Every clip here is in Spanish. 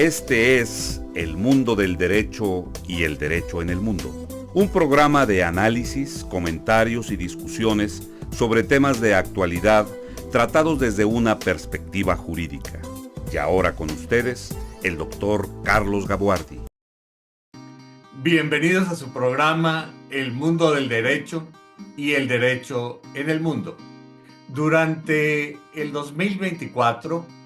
Este es El Mundo del Derecho y el Derecho en el Mundo, un programa de análisis, comentarios y discusiones sobre temas de actualidad tratados desde una perspectiva jurídica. Y ahora con ustedes, el doctor Carlos Gabuardi. Bienvenidos a su programa El Mundo del Derecho y el Derecho en el Mundo. Durante el 2024,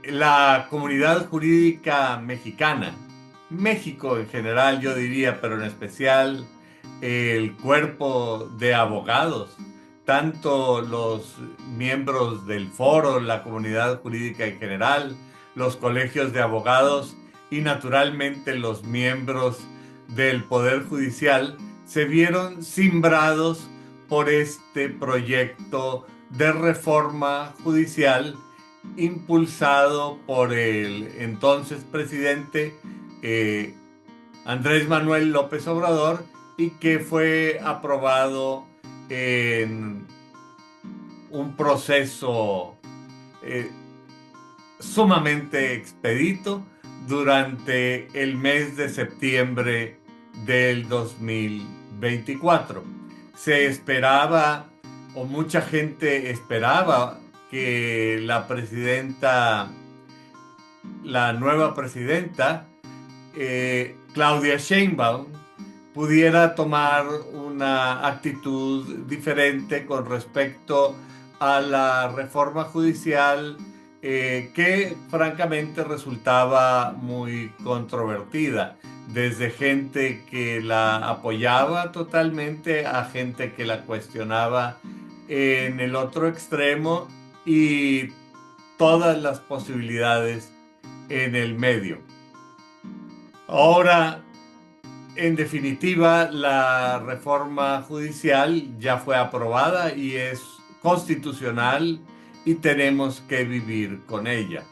la comunidad jurídica mexicana, México en general yo diría, pero en especial el cuerpo de abogados, tanto los miembros del foro, la comunidad jurídica en general, los colegios de abogados y naturalmente los miembros del Poder Judicial, se vieron cimbrados por este proyecto de reforma judicial impulsado por el entonces presidente Andrés Manuel López Obrador y que fue aprobado en un proceso sumamente expedito durante el mes de septiembre del 2024. Se esperaba, o mucha gente esperaba, que la nueva presidenta, Claudia Sheinbaum, pudiera tomar una actitud diferente con respecto a la reforma judicial que francamente resultaba muy controvertida, desde gente que la apoyaba totalmente a gente que la cuestionaba en el otro extremo y todas las posibilidades en el medio. Ahora, en definitiva, la reforma judicial ya fue aprobada y es constitucional y tenemos que vivir con ella.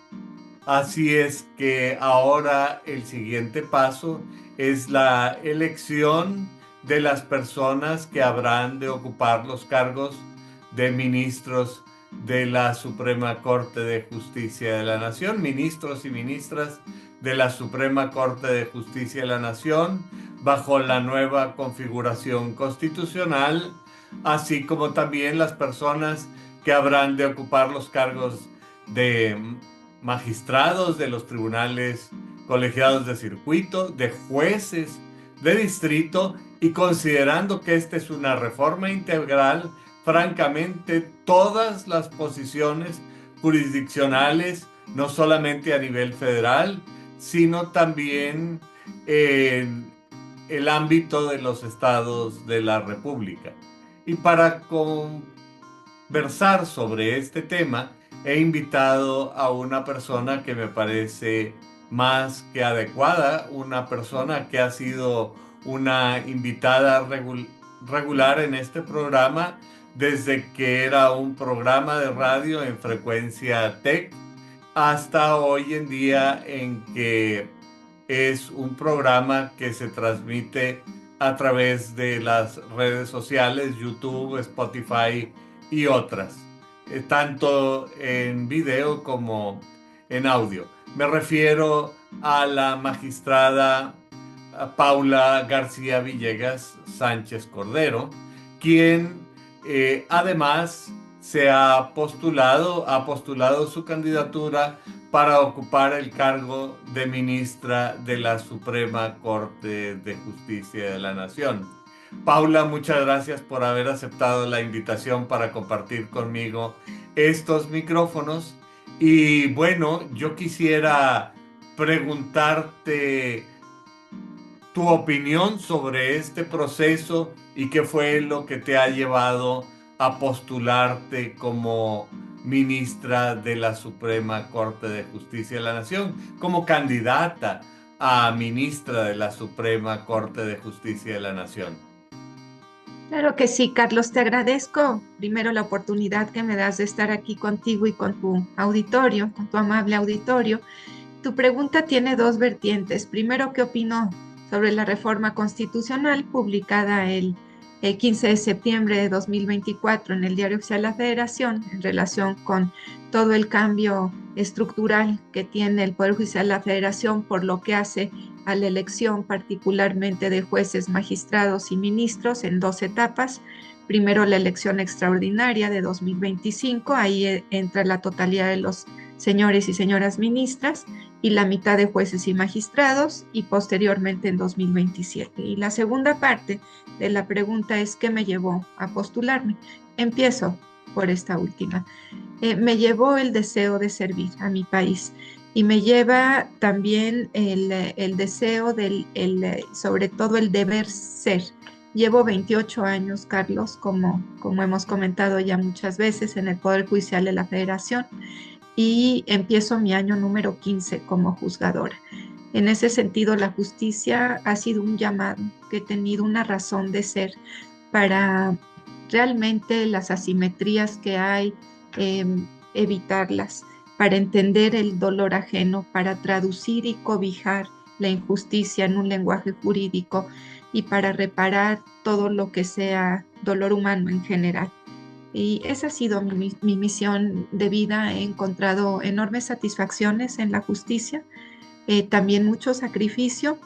Así es que ahora el siguiente paso es la elección de las personas que habrán de ocupar los cargos de ministros de la Suprema Corte de Justicia de la Nación, ministros y ministras de la Suprema Corte de Justicia de la Nación, bajo la nueva configuración constitucional, así como también las personas que habrán de ocupar los cargos de magistrados de los tribunales colegiados de circuito, de jueces de distrito, y considerando que esta es una reforma integral, francamente todas las posiciones jurisdiccionales, no solamente a nivel federal, sino también en el ámbito de los estados de la República. Y para conversar sobre este tema, he invitado a una persona que me parece más que adecuada, una persona que ha sido una invitada regular en este programa desde que era un programa de radio en frecuencia TEC hasta hoy en día en que es un programa que se transmite a través de las redes sociales, YouTube, Spotify y otras, tanto en video como en audio. Me refiero a la magistrada Paula García Villegas Sánchez Cordero, quien además se ha postulado su candidatura para ocupar el cargo de ministra de la Suprema Corte de Justicia de la Nación. Paula, muchas gracias por haber aceptado la invitación para compartir conmigo estos micrófonos. Y bueno, yo quisiera preguntarte tu opinión sobre este proceso y qué fue lo que te ha llevado a postularte como ministra de la Suprema Corte de Justicia de la Nación, como candidata a ministra de la Suprema Corte de Justicia de la Nación. Claro que sí, Carlos, te agradezco primero la oportunidad que me das de estar aquí contigo y con tu auditorio, con tu amable auditorio. Tu pregunta tiene dos vertientes. Primero, ¿qué opino sobre la reforma constitucional publicada el el 15 de septiembre de 2024 en el Diario Oficial de la Federación en relación con todo el cambio estructural que tiene el Poder Judicial de la Federación por lo que hace a la elección particularmente de jueces, magistrados y ministros en 2 etapas. Primero la elección extraordinaria de 2025, ahí entra la totalidad de los señores y señoras ministras y la mitad de jueces y magistrados, y posteriormente en 2027. Y la segunda parte de la pregunta es ¿qué me llevó a postularme? Empiezo por esta última. Me llevó el deseo de servir a mi país y me lleva también el deseo sobre todo el deber ser. Llevo 28 años, Carlos, como hemos comentado ya muchas veces, en el Poder Judicial de la Federación, y empiezo mi año número 15 como juzgadora. En ese sentido, la justicia ha sido un llamado que he tenido una razón de ser para realmente las asimetrías que hay, evitarlas, para entender el dolor ajeno, para traducir y cobijar la injusticia en un lenguaje jurídico y para reparar todo lo que sea dolor humano en general. Y esa ha sido mi misión de vida. He encontrado enormes satisfacciones en la justicia, también mucho sacrificio,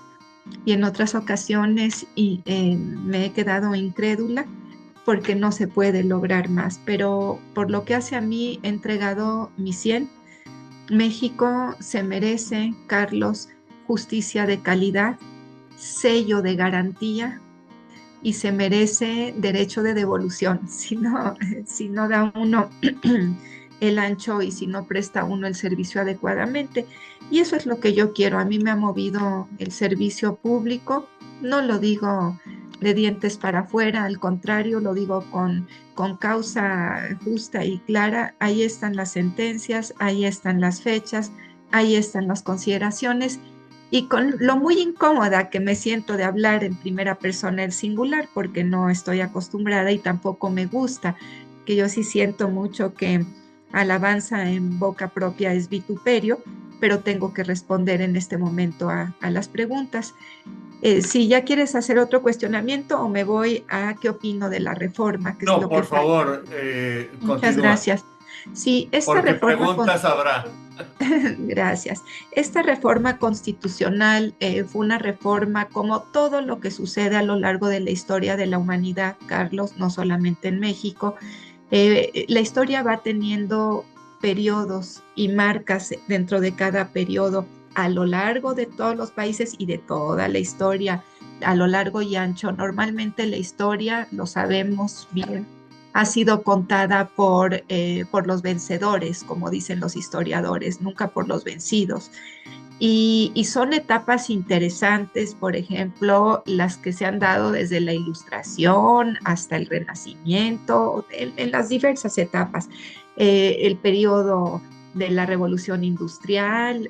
y en otras ocasiones me he quedado incrédula porque no se puede lograr más. Pero por lo que hace a mí, he entregado mi 100. México se merece, Carlos, justicia de calidad, sello de garantía, y se merece derecho de devolución. Si no da uno el ancho y si no presta uno el servicio adecuadamente. Y eso es lo que yo quiero. A mí me ha movido el servicio público. No lo digo de dientes para afuera, al contrario, lo digo con causa justa y clara. Ahí están las sentencias, ahí están las fechas, ahí están las consideraciones. Y con lo muy incómoda que me siento de hablar en primera persona el singular, porque no estoy acostumbrada y tampoco me gusta, que yo sí siento mucho que alabanza en boca propia es vituperio, pero tengo que responder en este momento a las preguntas. Si ya quieres hacer otro cuestionamiento o me voy a qué opino de la reforma. Que no, es lo por que favor, Muchas continúa. Gracias. Sí, esta Porque reforma... preguntas habrá. Gracias. Esta reforma constitucional fue una reforma como todo lo que sucede a lo largo de la historia de la humanidad, Carlos, no solamente en México. La historia va teniendo periodos y marcas dentro de cada periodo a lo largo de todos los países y de toda la historia, a lo largo y ancho. Normalmente la historia, lo sabemos bien, ha sido contada por los vencedores, como dicen los historiadores, nunca por los vencidos. Y son etapas interesantes, por ejemplo, las que se han dado desde la Ilustración hasta el Renacimiento, en las diversas etapas. El periodo de la Revolución Industrial,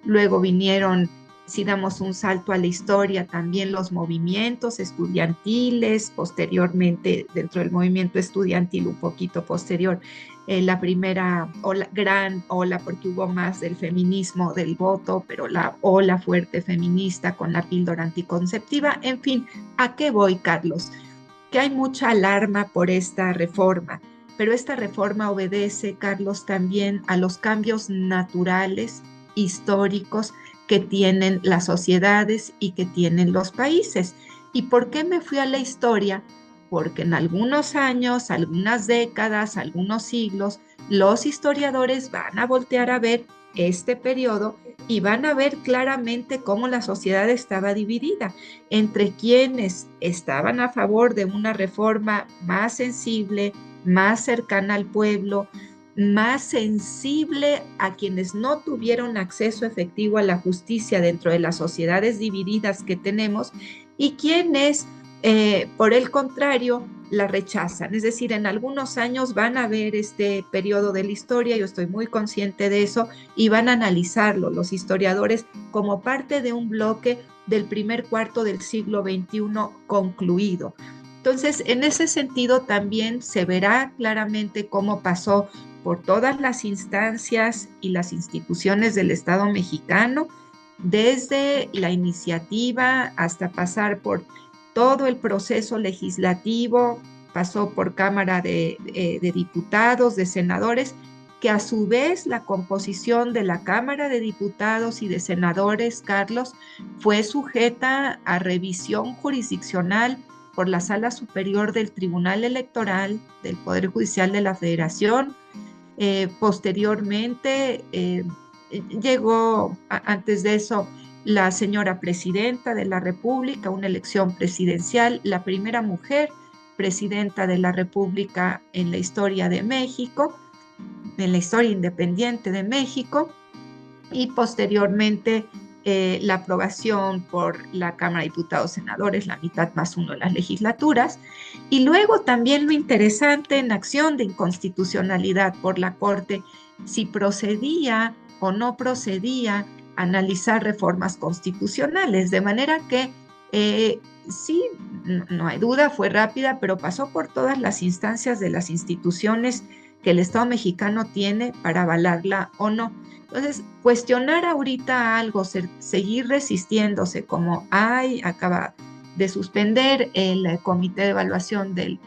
luego vinieron, si damos un salto a la historia, también los movimientos estudiantiles, posteriormente dentro del movimiento estudiantil un poquito posterior, la primera gran ola, porque hubo más del feminismo del voto, pero la ola fuerte feminista con la píldora anticonceptiva. En fin, ¿a qué voy, Carlos? Que hay mucha alarma por esta reforma, pero esta reforma obedece, Carlos, también a los cambios naturales, históricos, que tienen las sociedades y que tienen los países. ¿Y por qué me fui a la historia? Porque en algunos años, algunas décadas, algunos siglos, los historiadores van a voltear a ver este periodo y van a ver claramente cómo la sociedad estaba dividida entre quienes estaban a favor de una reforma más sensible, más cercana al pueblo, más sensible a quienes no tuvieron acceso efectivo a la justicia dentro de las sociedades divididas que tenemos, y quienes, por el contrario, la rechazan. Es decir, en algunos años van a ver este periodo de la historia, yo estoy muy consciente de eso, y van a analizarlo los historiadores como parte de un bloque del primer cuarto del siglo XXI concluido. Entonces, en ese sentido también se verá claramente cómo pasó por todas las instancias y las instituciones del Estado mexicano, desde la iniciativa hasta pasar por todo el proceso legislativo, pasó por Cámara de Diputados, de senadores, que a su vez la composición de la Cámara de Diputados y de senadores, Carlos, fue sujeta a revisión jurisdiccional por la Sala Superior del Tribunal Electoral del Poder Judicial de la Federación. Posteriormente llegó, antes de eso, la señora presidenta de la República, una elección presidencial, la primera mujer presidenta de la República en la historia de México, en la historia independiente de México, y posteriormente la aprobación por la Cámara de Diputados Senadores, la mitad más uno de las legislaturas, y luego también lo interesante en acción de inconstitucionalidad por la Corte, si procedía o no procedía a analizar reformas constitucionales, de manera que sí, no hay duda, fue rápida, pero pasó por todas las instancias de las instituciones que el Estado mexicano tiene para avalarla o no. Entonces, cuestionar ahorita algo, seguir resistiéndose como acaba de suspender el Comité de Evaluación del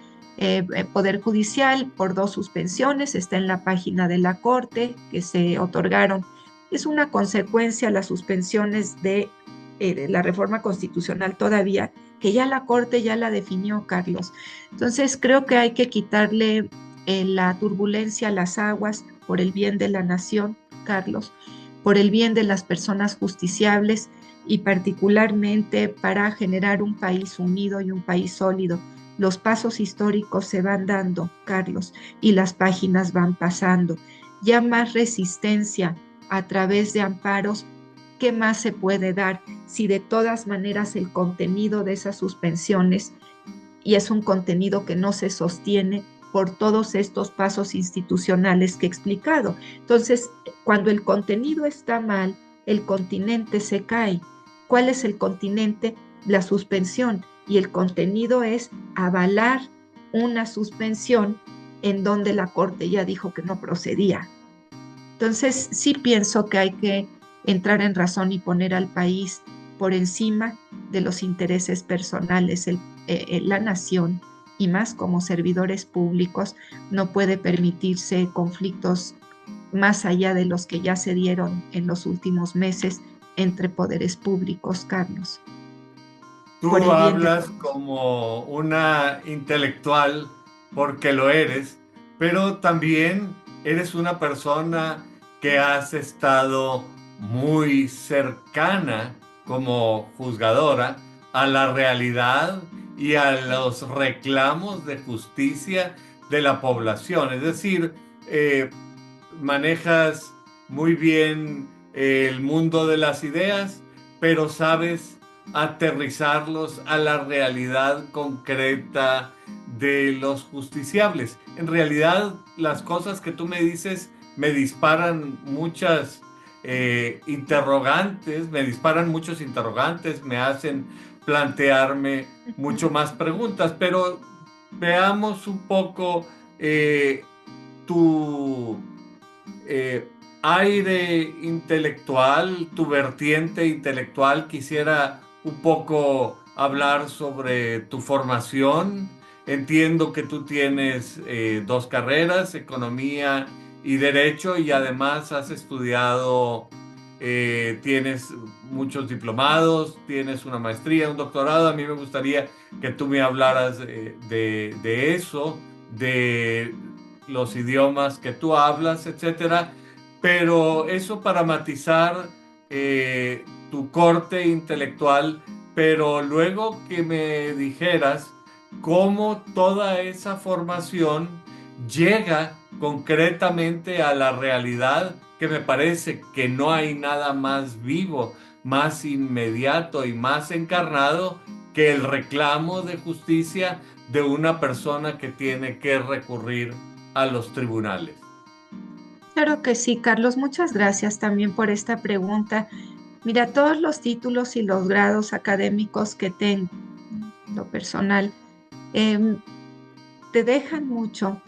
Poder Judicial por 2 suspensiones, está en la página de la Corte que se otorgaron. Es una consecuencia las suspensiones de la reforma constitucional todavía, que ya la Corte ya la definió, Carlos. Entonces, creo que hay que quitarle la turbulencia a las aguas por el bien de la nación, Carlos, por el bien de las personas justiciables y particularmente para generar un país unido y un país sólido. Los pasos históricos se van dando, Carlos, y las páginas van pasando. Ya más resistencia a través de amparos, ¿qué más se puede dar si de todas maneras el contenido de esas suspensiones, y es un contenido que no se sostiene por todos estos pasos institucionales que he explicado? Entonces, cuando el contenido está mal, el continente se cae. ¿Cuál es el continente? La suspensión. Y el contenido es avalar una suspensión en donde la Corte ya dijo que no procedía. Entonces, sí pienso que hay que entrar en razón y poner al país por encima de los intereses personales. La nación, y más como servidores públicos, no puede permitirse conflictos más allá de los que ya se dieron en los últimos meses entre poderes públicos, Carlos. Tú hablas como una intelectual porque lo eres, pero también eres una persona que has estado muy cercana como juzgadora a la realidad y a los reclamos de justicia de la población. Es decir, manejas muy bien el mundo de las ideas, pero sabes aterrizarlos a la realidad concreta de los justiciables. En realidad, las cosas que tú me dices me disparan muchas interrogantes, me hacen plantearme mucho más preguntas, pero veamos un poco tu aire intelectual, tu vertiente intelectual. Quisiera un poco hablar sobre tu formación. Entiendo que tú tienes 2 carreras, economía y derecho, y además has estudiado, tienes muchos diplomados, tienes una maestría, un doctorado. A mí me gustaría que tú me hablaras de eso, de los idiomas que tú hablas, etcétera. Pero eso para matizar tu corte intelectual, pero luego que me dijeras cómo toda esa formación llega concretamente a la realidad, que me parece que no hay nada más vivo, más inmediato y más encarnado que el reclamo de justicia de una persona que tiene que recurrir a los tribunales. Claro que sí, Carlos. Muchas gracias también por esta pregunta. Mira, todos los títulos y los grados académicos que tengo, lo personal, te dejan mucho,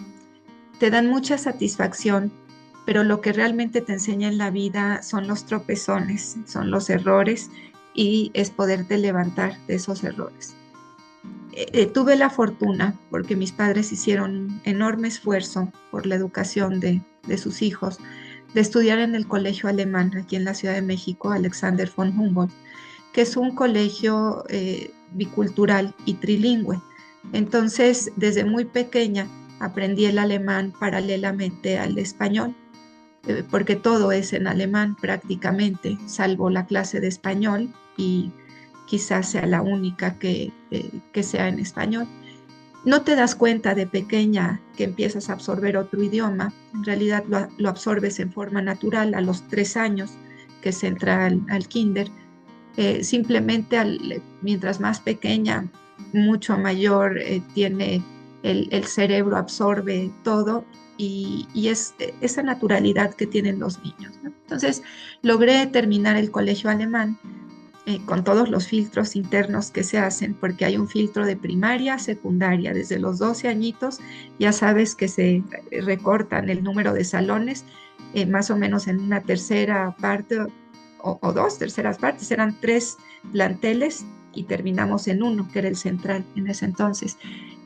te dan mucha satisfacción, pero lo que realmente te enseña en la vida son los tropezones, son los errores, y es poderte levantar de esos errores. Tuve la fortuna, porque mis padres hicieron un enorme esfuerzo por la educación de sus hijos, de estudiar en el colegio alemán aquí en la Ciudad de México, Alexander von Humboldt, que es un colegio bicultural y trilingüe. Entonces, desde muy pequeña aprendí el alemán paralelamente al español, porque todo es en alemán prácticamente, salvo la clase de español y quizás sea la única que sea en español. No te das cuenta de pequeña que empiezas a absorber otro idioma, en realidad lo absorbes en forma natural a los 3 años que se entra al kinder. Simplemente mientras más pequeña, mucho mayor tiene el cerebro, absorbe todo y es esa naturalidad que tienen los niños, ¿no? Entonces, logré terminar el colegio alemán con todos los filtros internos que se hacen, porque hay un filtro de primaria, secundaria, desde los 12 añitos, ya sabes que se recortan el número de salones, más o menos en una tercera parte o 2 terceras partes, eran 3 planteles y terminamos en uno, que era el central en ese entonces.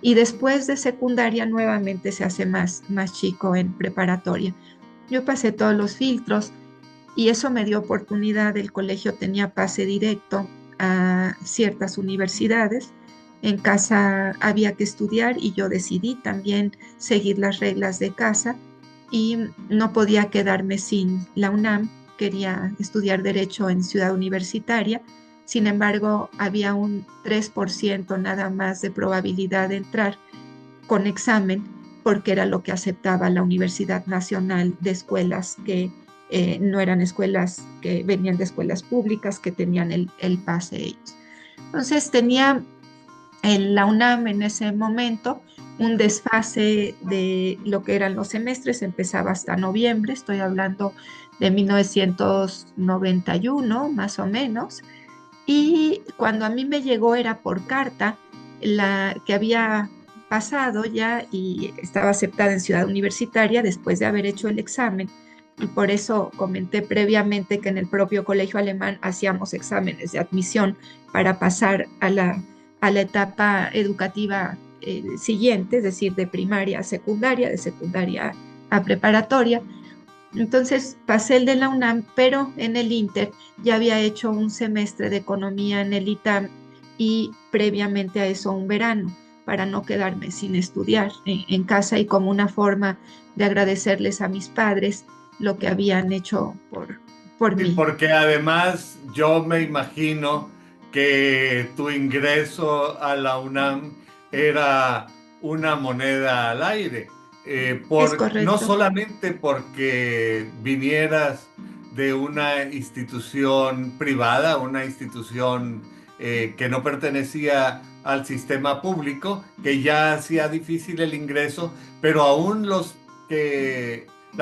Y después de secundaria nuevamente se hace más chico en preparatoria. Yo pasé todos los filtros y eso me dio oportunidad. El colegio tenía pase directo a ciertas universidades. En casa había que estudiar y yo decidí también seguir las reglas de casa y no podía quedarme sin la UNAM. Quería estudiar Derecho en Ciudad Universitaria. Sin embargo, había un 3% nada más de probabilidad de entrar con examen, porque era lo que aceptaba la Universidad Nacional de Escuelas que no eran escuelas que venían de escuelas públicas, que tenían el pase ellos. Entonces tenía en la UNAM en ese momento un desfase de lo que eran los semestres, empezaba hasta noviembre, estoy hablando de 1991 más o menos, y cuando a mí me llegó era por carta la que había pasado ya y estaba aceptada en Ciudad Universitaria después de haber hecho el examen. Y por eso comenté previamente que en el propio colegio alemán hacíamos exámenes de admisión para pasar a la etapa educativa siguiente, es decir, de primaria a secundaria, de secundaria a preparatoria. Entonces pasé el de la UNAM, pero en el Inter ya había hecho un semestre de economía en el ITAM y previamente a eso un verano, para no quedarme sin estudiar en casa y como una forma de agradecerles a mis padres lo que habían hecho por Y mí. porque además yo me imagino que tu ingreso a la UNAM era una moneda al aire, Es no correcto. solamente porque vinieras de una institución privada, una institución que no pertenecía al sistema público, que ya hacía difícil el ingreso, pero aún las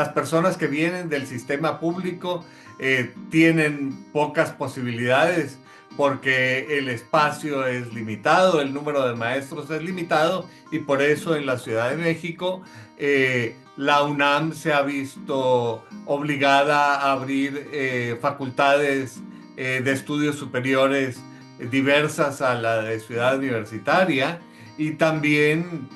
personas que vienen del sistema público tienen pocas posibilidades porque el espacio es limitado, el número de maestros es limitado y por eso en la Ciudad de México la UNAM se ha visto obligada a abrir facultades de estudios superiores diversas a la de Ciudad Universitaria y también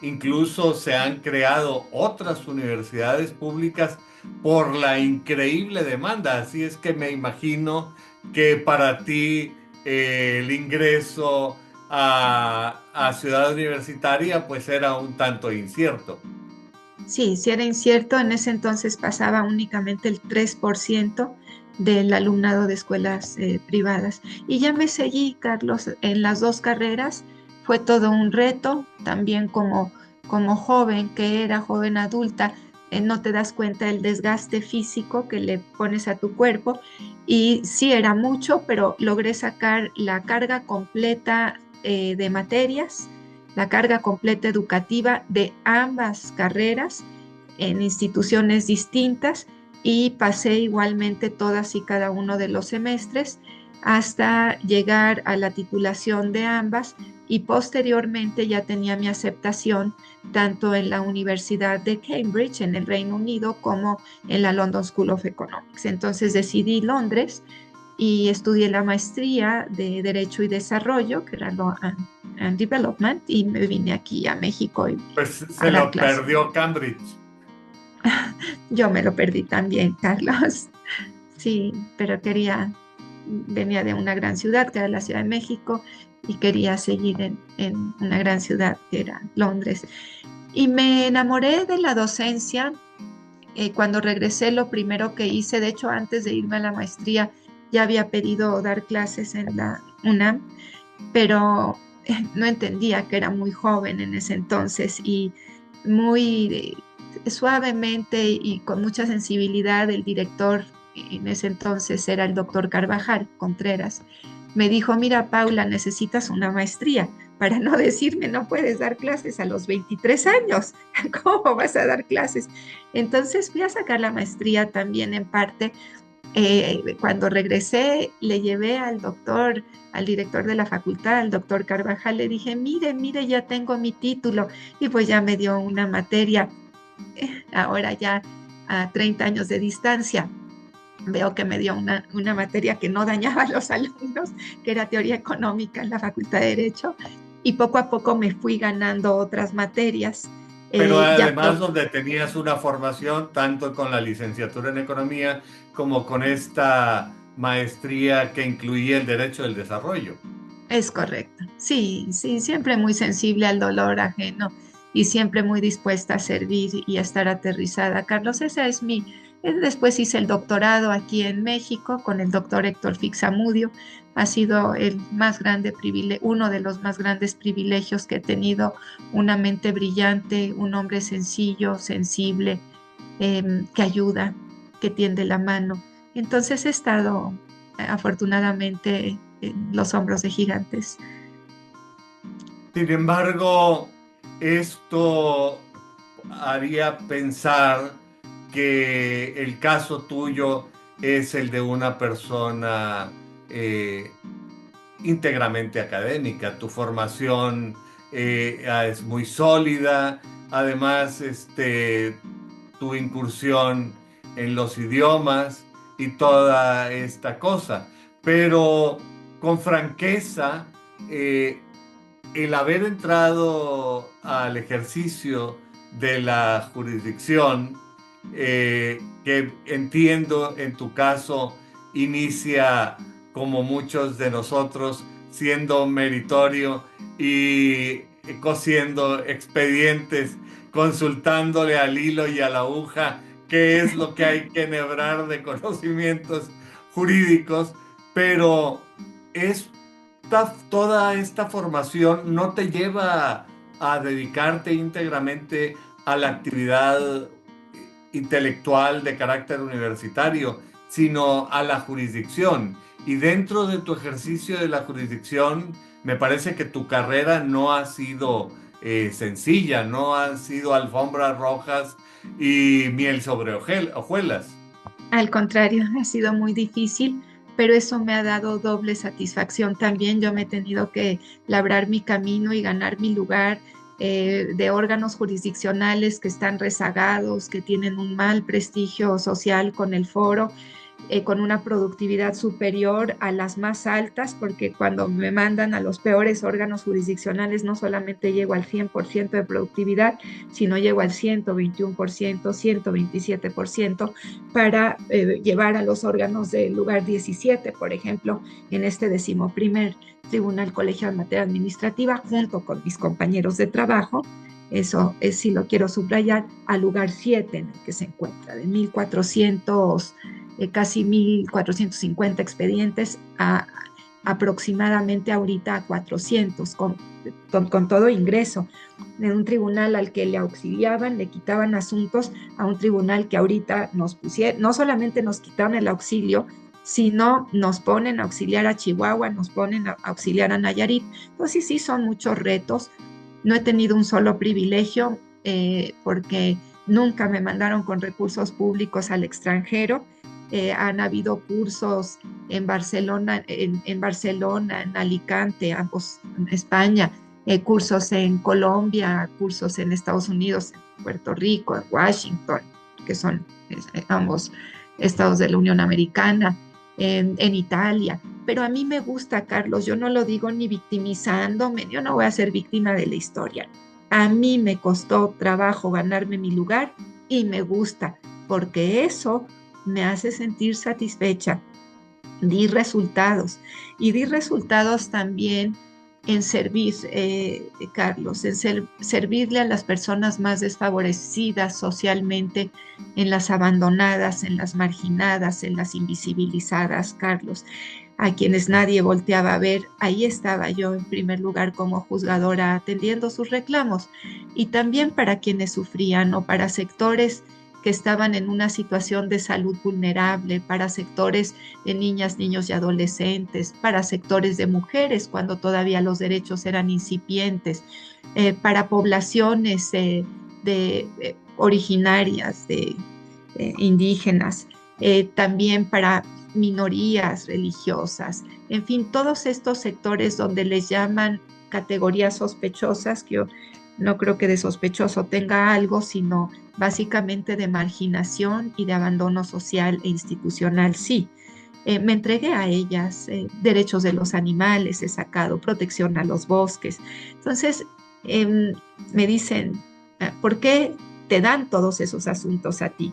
incluso se han creado otras universidades públicas por la increíble demanda. Así es que me imagino que para ti el ingreso a Ciudad Universitaria pues era un tanto incierto. Sí, si era incierto, en ese entonces pasaba únicamente el 3% del alumnado de escuelas privadas. Y ya me seguí, Carlos, en las dos carreras. Fue todo un reto, también como joven, que era joven adulta, no te das cuenta del desgaste físico que le pones a tu cuerpo. Y sí era mucho, pero logré sacar la carga completa de materias, la carga completa educativa de ambas carreras en instituciones distintas y pasé igualmente todas y cada uno de los semestres hasta llegar a la titulación de ambas y posteriormente ya tenía mi aceptación tanto en la Universidad de Cambridge en el Reino Unido como en la London School of Economics. Entonces decidí Londres y estudié la maestría de Derecho y Desarrollo, que era Law and Development, y me vine aquí a México Pues a se dar lo clases. perdió Cambridge. Yo me lo perdí también, Carlos. Sí, pero venía de una gran ciudad, que era la Ciudad de México, y quería seguir en una gran ciudad, que era Londres. Y me enamoré de la docencia. Cuando regresé, lo primero que hice, de hecho, antes de irme a la maestría, ya había pedido dar clases en la UNAM, pero no entendía que era muy joven en ese entonces y muy suavemente y con mucha sensibilidad el director en ese entonces era el doctor Carvajal Contreras. Me dijo, mira, Paula, necesitas una maestría, para no decirme no puedes dar clases a los 23 años. ¿Cómo vas a dar clases? Entonces fui a sacar la maestría también en parte. Cuando regresé, le llevé al director de la facultad, al doctor Carvajal, le dije, mire, ya tengo mi título. Y pues ya me dio una materia, ahora ya a 30 años de distancia. Veo que me dio una materia que no dañaba a los alumnos, que era teoría económica en la Facultad de Derecho, y poco a poco me fui ganando otras materias. Pero Ya además donde tenías una formación tanto con la licenciatura en economía como con esta maestría que incluía el derecho del desarrollo. Es correcto. Sí, sí, siempre muy sensible al dolor ajeno y siempre muy dispuesta a servir y a estar aterrizada. Carlos, esa es mi... Después hice el doctorado aquí en México con el doctor Héctor Fixamudio. Ha sido el más grande privilegio, uno de los más grandes privilegios que he tenido, una mente brillante, un hombre sencillo, sensible, que ayuda, que tiende la mano. Entonces he estado afortunadamente en los hombros de gigantes. Sin embargo, esto haría pensar que el caso tuyo es el de una persona eh, íntegramente académica. Tu formación es muy sólida. Además, tu incursión en los idiomas y toda esta cosa. Pero con franqueza, eh, el haber entrado al ejercicio de la jurisdicción, que entiendo en tu caso inicia como muchos de nosotros siendo meritorio y cosiendo expedientes, consultándole al hilo y a la aguja qué es lo que hay que enhebrar de conocimientos jurídicos, pero es toda esta formación no te lleva a dedicarte íntegramente a la actividad intelectual de carácter universitario, sino a la jurisdicción. Y dentro de tu ejercicio de la jurisdicción, me parece que tu carrera no ha sido sencilla, no han sido alfombras rojas y miel sobre hojuelas. Al contrario, ha sido muy difícil, pero eso me ha dado doble satisfacción también. Yo me he tenido que labrar mi camino y ganar mi lugar de órganos jurisdiccionales que están rezagados, que tienen un mal prestigio social con el foro, con una productividad superior a las más altas, porque cuando me mandan a los peores órganos jurisdiccionales no solamente llego al 100% de productividad, sino llego al 121%, 127% para llevar a los órganos del lugar 17, por ejemplo, en este 11º Tribunal Colegiado en Materia Administrativa, junto con mis compañeros de trabajo. Eso es, si lo quiero subrayar, al lugar 7 en el que se encuentra, de 1.400, casi 1.450 expedientes, a aproximadamente ahorita a 400, con todo ingreso, en un tribunal al que le auxiliaban, le quitaban asuntos, a un tribunal que ahorita nos pusieron, no solamente nos quitaron el auxilio, sino nos ponen a auxiliar a Chihuahua, nos ponen a auxiliar a Nayarit. Entonces sí, son muchos retos. No he tenido un solo privilegio, porque nunca me mandaron con recursos públicos al extranjero. Han habido cursos en Barcelona, en Alicante, ambos en España, cursos en Colombia, cursos en Estados Unidos, en Puerto Rico, en Washington, que son ambos estados de la Unión Americana. en Italia. Pero a mí me gusta, Carlos, yo no lo digo ni victimizándome, yo no voy a ser víctima de la historia. A mí me costó trabajo ganarme mi lugar y me gusta, porque eso me hace sentir satisfecha. Di resultados y di resultados también en servir, Carlos, en servirle a las personas más desfavorecidas socialmente, en las abandonadas, en las marginadas, en las invisibilizadas, Carlos, a quienes nadie volteaba a ver. Ahí estaba yo en primer lugar como juzgadora atendiendo sus reclamos, y también para quienes sufrían o para sectores que estaban en una situación de salud vulnerable, para sectores de niñas, niños y adolescentes, para sectores de mujeres cuando todavía los derechos eran incipientes, para poblaciones originarias, indígenas, también para minorías religiosas, en fin, todos estos sectores donde les llaman categorías sospechosas, que yo no creo que de sospechoso tenga algo, sino básicamente de marginación y de abandono social e institucional, sí. Me entregué a ellas, derechos de los animales he sacado, protección a los bosques. Entonces, me dicen, ¿por qué te dan todos esos asuntos a ti?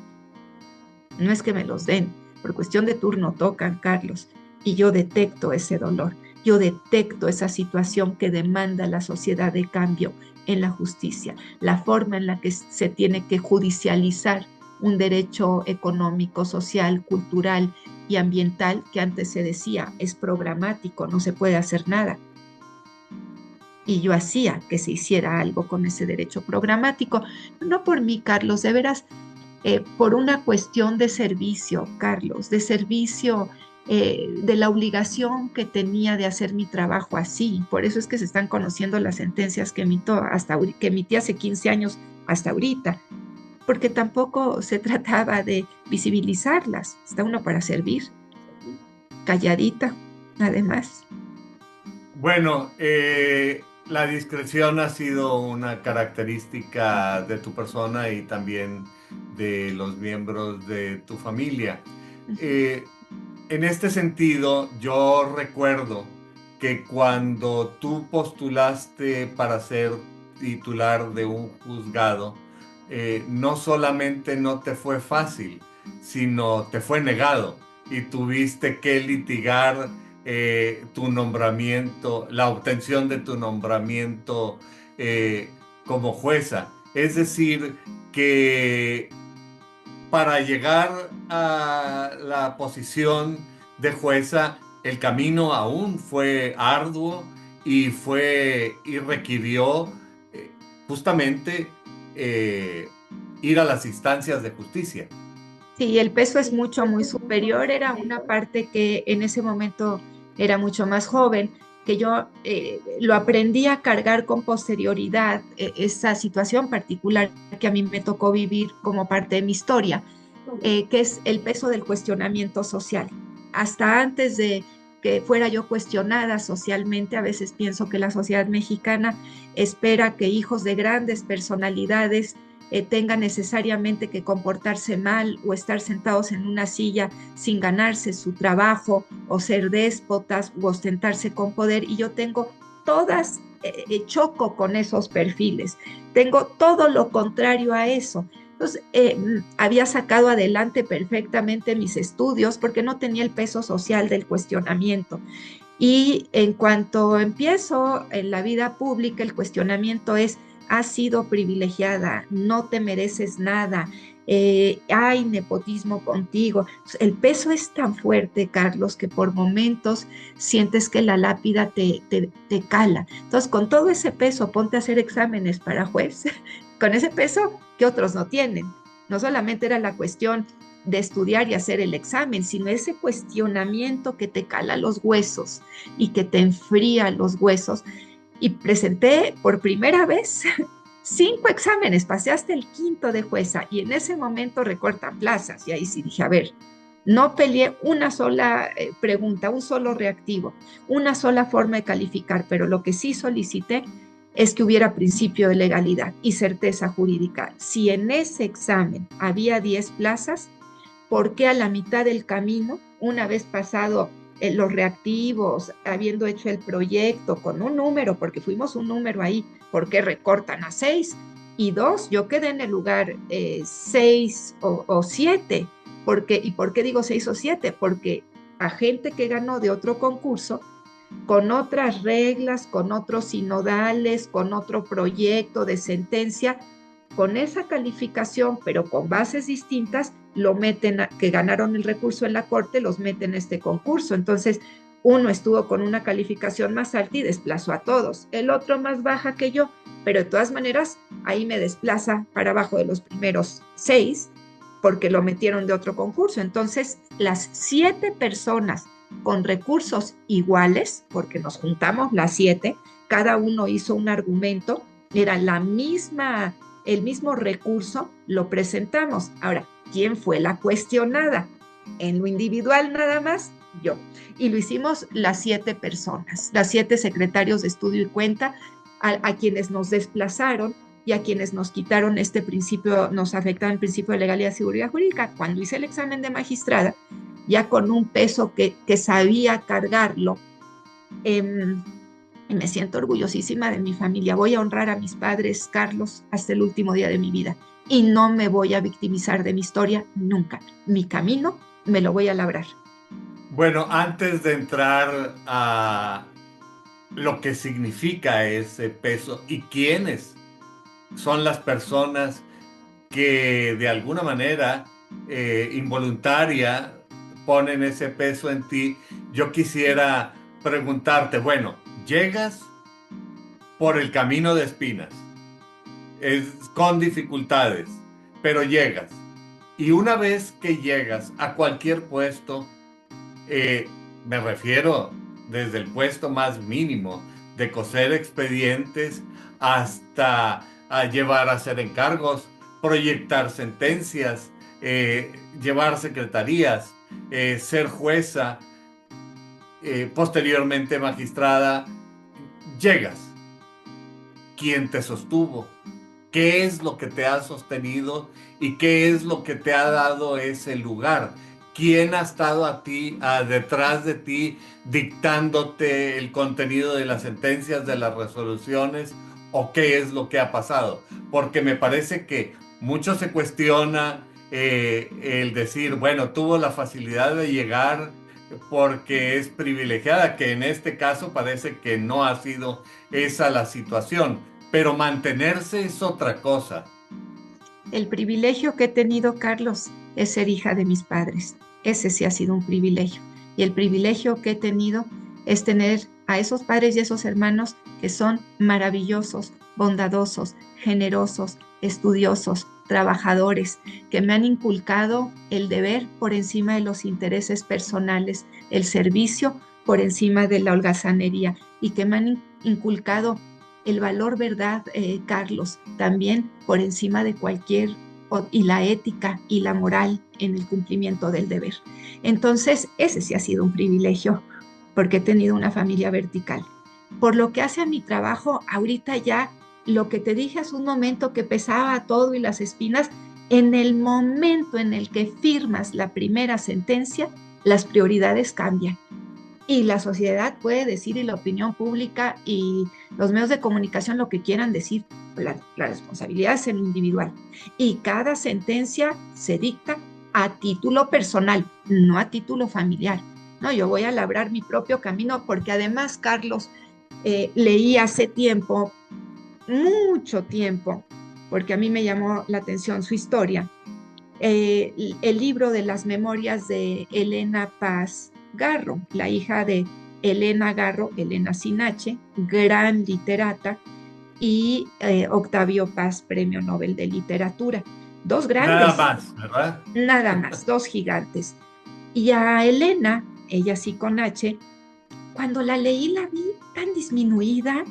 No es que me los den, por cuestión de turno tocan, Carlos, y yo detecto ese dolor, yo detecto esa situación que demanda la sociedad de cambio en la justicia, la forma en la que se tiene que judicializar un derecho económico, social, cultural y ambiental que antes se decía es programático, no se puede hacer nada. Y yo hacía que se hiciera algo con ese derecho programático, no por mí, Carlos, de veras, por una cuestión de servicio, Carlos, de servicio, de la obligación que tenía de hacer mi trabajo así. Por eso es que se están conociendo las sentencias que que emití hace 15 años hasta ahorita, porque tampoco se trataba de visibilizarlas. Está uno para servir, calladita, además. Bueno, la discreción ha sido una característica de tu persona y también de los miembros de tu familia. En este sentido, yo recuerdo que cuando tú postulaste para ser titular de un juzgado, no solamente no te fue fácil, sino te fue negado y tuviste que litigar tu nombramiento, la obtención de tu nombramiento como jueza. Es decir, que para llegar a la posición de jueza, el camino aún fue arduo y requirió justamente ir a las instancias de justicia. Sí, el peso es mucho, muy superior. Era una parte que en ese momento era mucho más joven, que yo lo aprendí a cargar con posterioridad, esa situación particular que a mí me tocó vivir como parte de mi historia, que es el peso del cuestionamiento social. Hasta antes de que fuera yo cuestionada socialmente, a veces pienso que la sociedad mexicana espera que hijos de grandes personalidades tengan necesariamente que comportarse mal o estar sentados en una silla sin ganarse su trabajo o ser déspotas o ostentarse con poder. Y yo tengo todas, choco con esos perfiles, tengo todo lo contrario a eso. Entonces, había sacado adelante perfectamente mis estudios porque no tenía el peso social del cuestionamiento. Y en cuanto empiezo en la vida pública, el cuestionamiento es: has sido privilegiada, no te mereces nada, hay nepotismo contigo. El peso es tan fuerte, Carlos, que por momentos sientes que la lápida te cala. Entonces, con todo ese peso, ponte a hacer exámenes para juez, con ese peso que otros no tienen. No solamente era la cuestión de estudiar y hacer el examen, sino ese cuestionamiento que te cala los huesos y que te enfría los huesos. Y presenté por primera vez 5 exámenes, pasé hasta el 5º de jueza, y en ese momento recortan plazas, y ahí sí dije, a ver, no peleé una sola pregunta, un solo reactivo, una sola forma de calificar, pero lo que sí solicité es que hubiera principio de legalidad y certeza jurídica. Si en ese examen había 10 plazas, ¿por qué a la mitad del camino una vez pasado los reactivos, habiendo hecho el proyecto con un número, porque fuimos un número ahí, ¿por qué recortan a 6? Y 2, yo quedé en el lugar 6 o 7. ¿Y por qué digo 6 o 7? Porque a gente que ganó de otro concurso, con otras reglas, con otros sinodales, con otro proyecto de sentencia, con esa calificación, pero con bases distintas, lo meten, que ganaron el recurso en la corte, los meten a este concurso. Entonces, uno estuvo con una calificación más alta y desplazó a todos, el otro más baja que yo, pero de todas maneras, ahí me desplaza para abajo de los primeros 6, porque lo metieron de otro concurso. Entonces, las 7 personas con recursos iguales, porque nos juntamos las 7, cada uno hizo un argumento, era el mismo recurso, lo presentamos. Ahora, ¿quién fue la cuestionada? En lo individual nada más, yo. Y lo hicimos las 7 personas, las 7 secretarios de estudio y cuenta, a quienes nos desplazaron y a quienes nos quitaron este principio, nos afectaba el principio de legalidad y seguridad jurídica. Cuando hice el examen de magistrada, ya con un peso que sabía cargarlo, y me siento orgullosísima de mi familia. Voy a honrar a mis padres, Carlos, hasta el último día de mi vida. Y no me voy a victimizar de mi historia nunca. Mi camino me lo voy a labrar. Bueno, antes de entrar a lo que significa ese peso y quiénes son las personas que de alguna manera involuntaria ponen ese peso en ti, yo quisiera preguntarte, bueno, llegas por el camino de espinas, con dificultades, pero llegas. Y una vez que llegas a cualquier puesto, me refiero desde el puesto más mínimo de coser expedientes hasta llevar a hacer encargos, proyectar sentencias, llevar secretarías, ser jueza, posteriormente magistrada, llegas. ¿Quién te sostuvo? ¿Qué es lo que te ha sostenido y qué es lo que te ha dado ese lugar? ¿Quién ha estado detrás de ti dictándote el contenido de las sentencias, de las resoluciones, o qué es lo que ha pasado? Porque me parece que mucho se cuestiona el decir, bueno, tuvo la facilidad de llegar porque es privilegiada, que en este caso parece que no ha sido esa la situación, pero mantenerse es otra cosa. El privilegio que he tenido, Carlos, es ser hija de mis padres. Ese sí ha sido un privilegio. Y el privilegio que he tenido es tener a esos padres y esos hermanos que son maravillosos, bondadosos, generosos, estudiosos, trabajadores, que me han inculcado el deber por encima de los intereses personales, el servicio por encima de la holgazanería, y que me han inculcado el valor, ¿verdad, Carlos? También por encima de cualquier, y la ética y la moral en el cumplimiento del deber. Entonces, ese sí ha sido un privilegio, porque he tenido una familia vertical. Por lo que hace a mi trabajo, ahorita ya, lo que te dije hace un momento, que pesaba todo y las espinas, en el momento en el que firmas la primera sentencia, las prioridades cambian. Y la sociedad puede decir, y la opinión pública y los medios de comunicación lo que quieran decir, la responsabilidad es en lo individual. Y cada sentencia se dicta a título personal, no a título familiar. No, yo voy a labrar mi propio camino, porque además, Carlos, leí hace tiempo, mucho tiempo, porque a mí me llamó la atención su historia, el libro de las memorias de Elena Paz Garro, la hija de Elena Garro, Elena Sinache, gran literata, y Octavio Paz, Premio Nobel de Literatura. Dos grandes. Nada más, ¿verdad? Nada más, dos gigantes. Y a Elena, ella sí con H, cuando la leí la vi tan disminuida,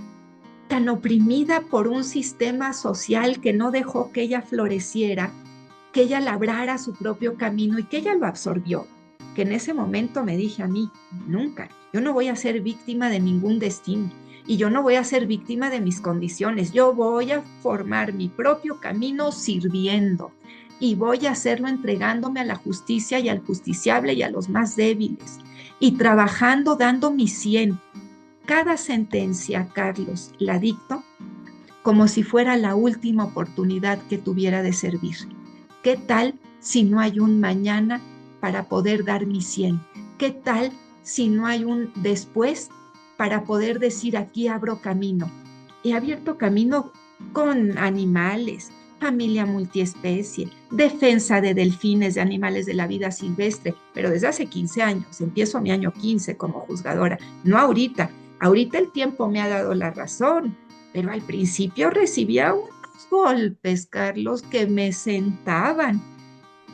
tan oprimida por un sistema social que no dejó que ella floreciera, que ella labrara su propio camino y que ella lo absorbió, que en ese momento me dije a mí, nunca, yo no voy a ser víctima de ningún destino y yo no voy a ser víctima de mis condiciones, yo voy a formar mi propio camino sirviendo. y voy a hacerlo entregándome a la justicia y al justiciable y a los más débiles y trabajando dando mi 100. Cada sentencia, Carlos, la dicto como si fuera la última oportunidad que tuviera de servir. ¿Qué tal si no hay un mañana para poder dar mi 100? ¿Qué tal si no hay un después para poder decir aquí abro camino? He abierto camino con animales, familia multiespecie, defensa de delfines, de animales de la vida silvestre, pero desde hace 15 años, empiezo mi año 15 como juzgadora, no ahorita. Ahorita el tiempo me ha dado la razón, pero al principio recibía unos golpes, Carlos, que me sentaban,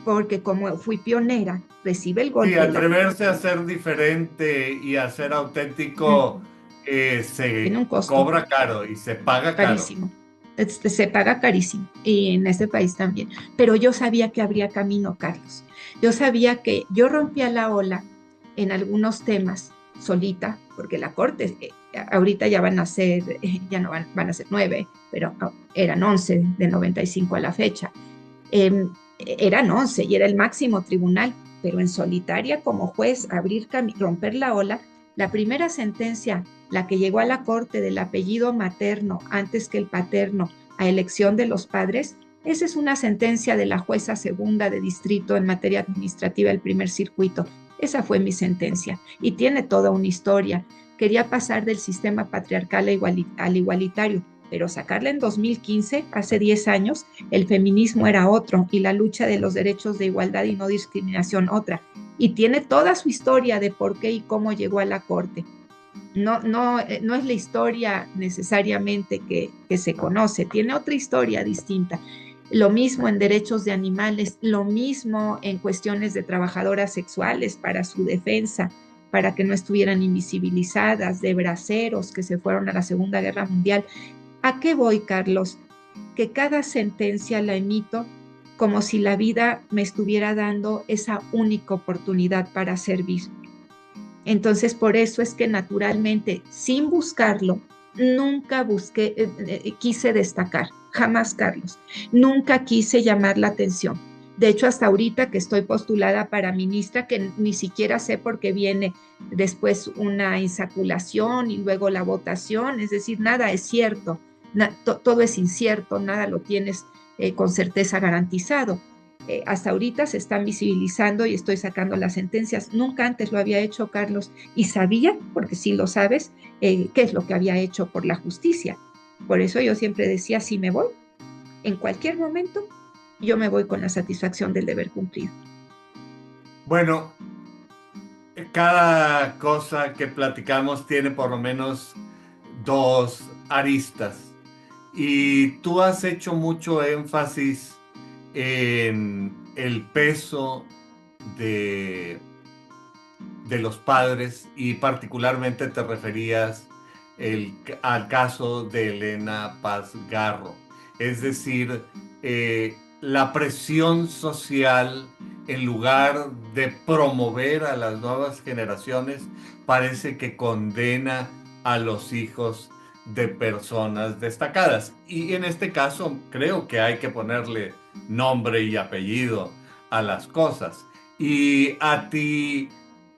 porque como fui pionera, recibe el Sí, golpe de la... atreverse a ser diferente y a ser auténtico Tiene se un costo cobra caro y se paga caro. carísimo. Se paga carísimo y en este país también. Pero yo sabía que habría camino, Carlos. Yo sabía que yo rompía la ola en algunos temas solita, porque la corte, ahorita ya van a ser, ya no van a ser 9, pero eran 11 de 95 a la fecha. Eran 11 y era el máximo tribunal, pero en solitaria como juez, romper la ola. La primera sentencia, la que llegó a la corte del apellido materno antes que el paterno a elección de los padres, esa es una sentencia de la jueza segunda de distrito en materia administrativa del primer circuito. Esa fue mi sentencia y tiene toda una historia. Quería pasar del sistema patriarcal al igualitario, pero sacarla en 2015, hace 10 años, el feminismo era otro y la lucha de los derechos de igualdad y no discriminación otra. Y tiene toda su historia de por qué y cómo llegó a la corte. No es la historia necesariamente que se conoce, tiene otra historia distinta. Lo mismo en derechos de animales, lo mismo en cuestiones de trabajadoras sexuales para su defensa, para que no estuvieran invisibilizadas, de braceros que se fueron a la Segunda Guerra Mundial. ¿A qué voy, Carlos? Que cada sentencia la emito como si la vida me estuviera dando esa única oportunidad para servir. Entonces, por eso es que naturalmente, sin buscarlo, nunca quise destacar, jamás, Carlos, nunca quise llamar la atención. De hecho, hasta ahorita que estoy postulada para ministra, que ni siquiera sé por qué viene después una insaculación y luego la votación, es decir, nada es cierto, todo es incierto, nada lo tienes con certeza garantizado. Hasta ahorita se están visibilizando y estoy sacando las sentencias. Nunca antes lo había hecho, Carlos, y sabía, porque sí lo sabes, qué es lo que había hecho por la justicia. Por eso yo siempre decía, si me voy, en cualquier momento, yo me voy con la satisfacción del deber cumplido. Bueno, cada cosa que platicamos tiene por lo menos dos aristas. Y tú has hecho mucho énfasis en el peso de los padres y particularmente te referías al caso de Elena Paz Garro. Es decir, la presión social, en lugar de promover a las nuevas generaciones, parece que condena a los hijos de personas destacadas. Y en este caso creo que hay que ponerle nombre y apellido a las cosas. Y a ti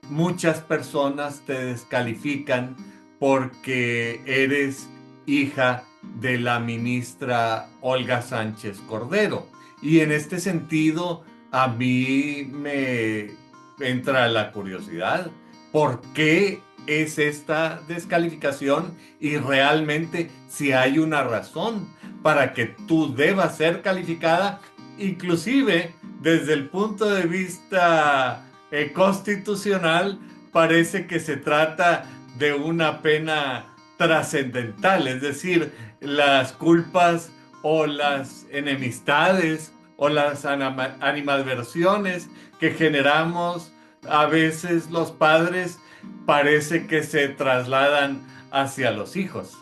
muchas personas te descalifican porque eres hija de la ministra Olga Sánchez Cordero. Y en este sentido, a mí me entra la curiosidad. ¿Por qué es esta descalificación? Y realmente si hay una razón para que tú debas ser calificada, inclusive desde el punto de vista constitucional, parece que se trata de una pena trascendental, es decir, las culpas o las enemistades o las animadversiones que generamos a veces los padres parece que se trasladan hacia los hijos.